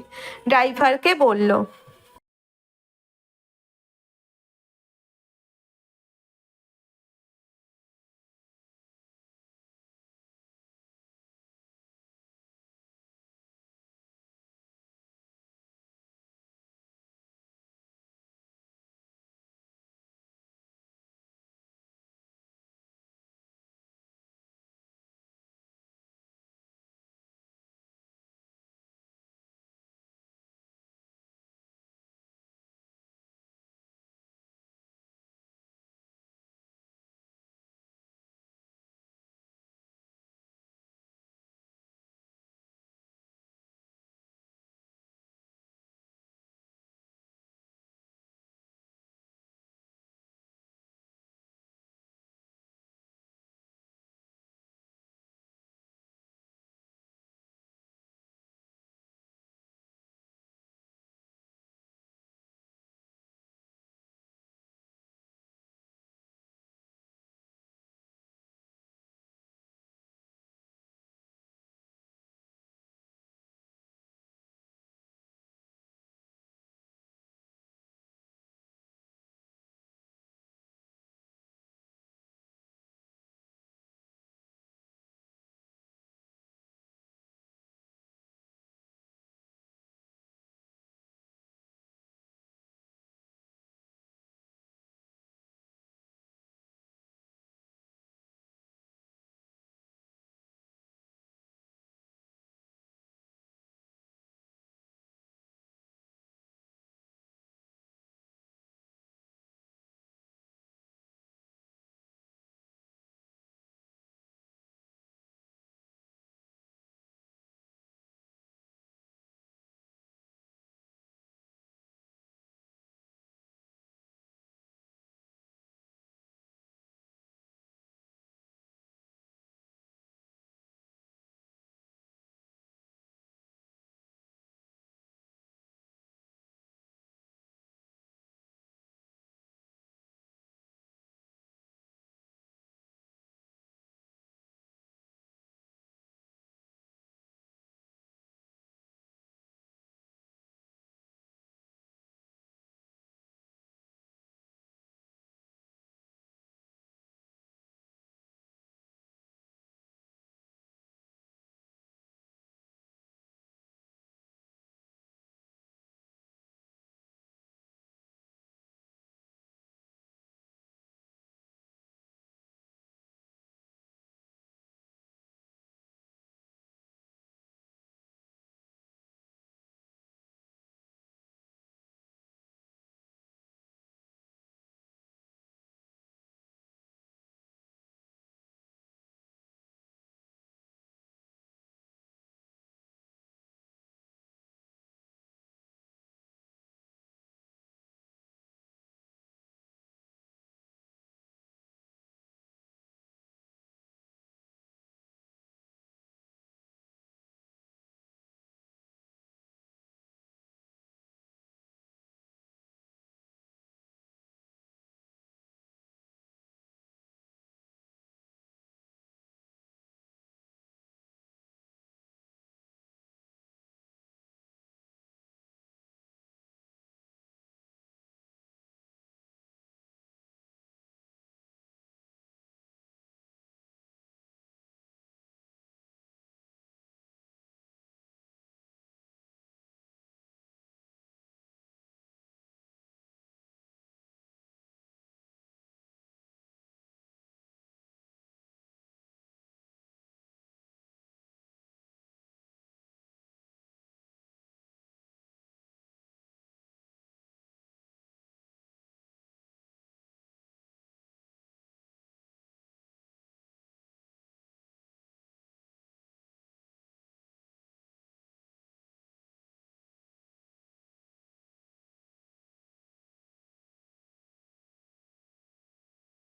ড্রাইভারকে বলল,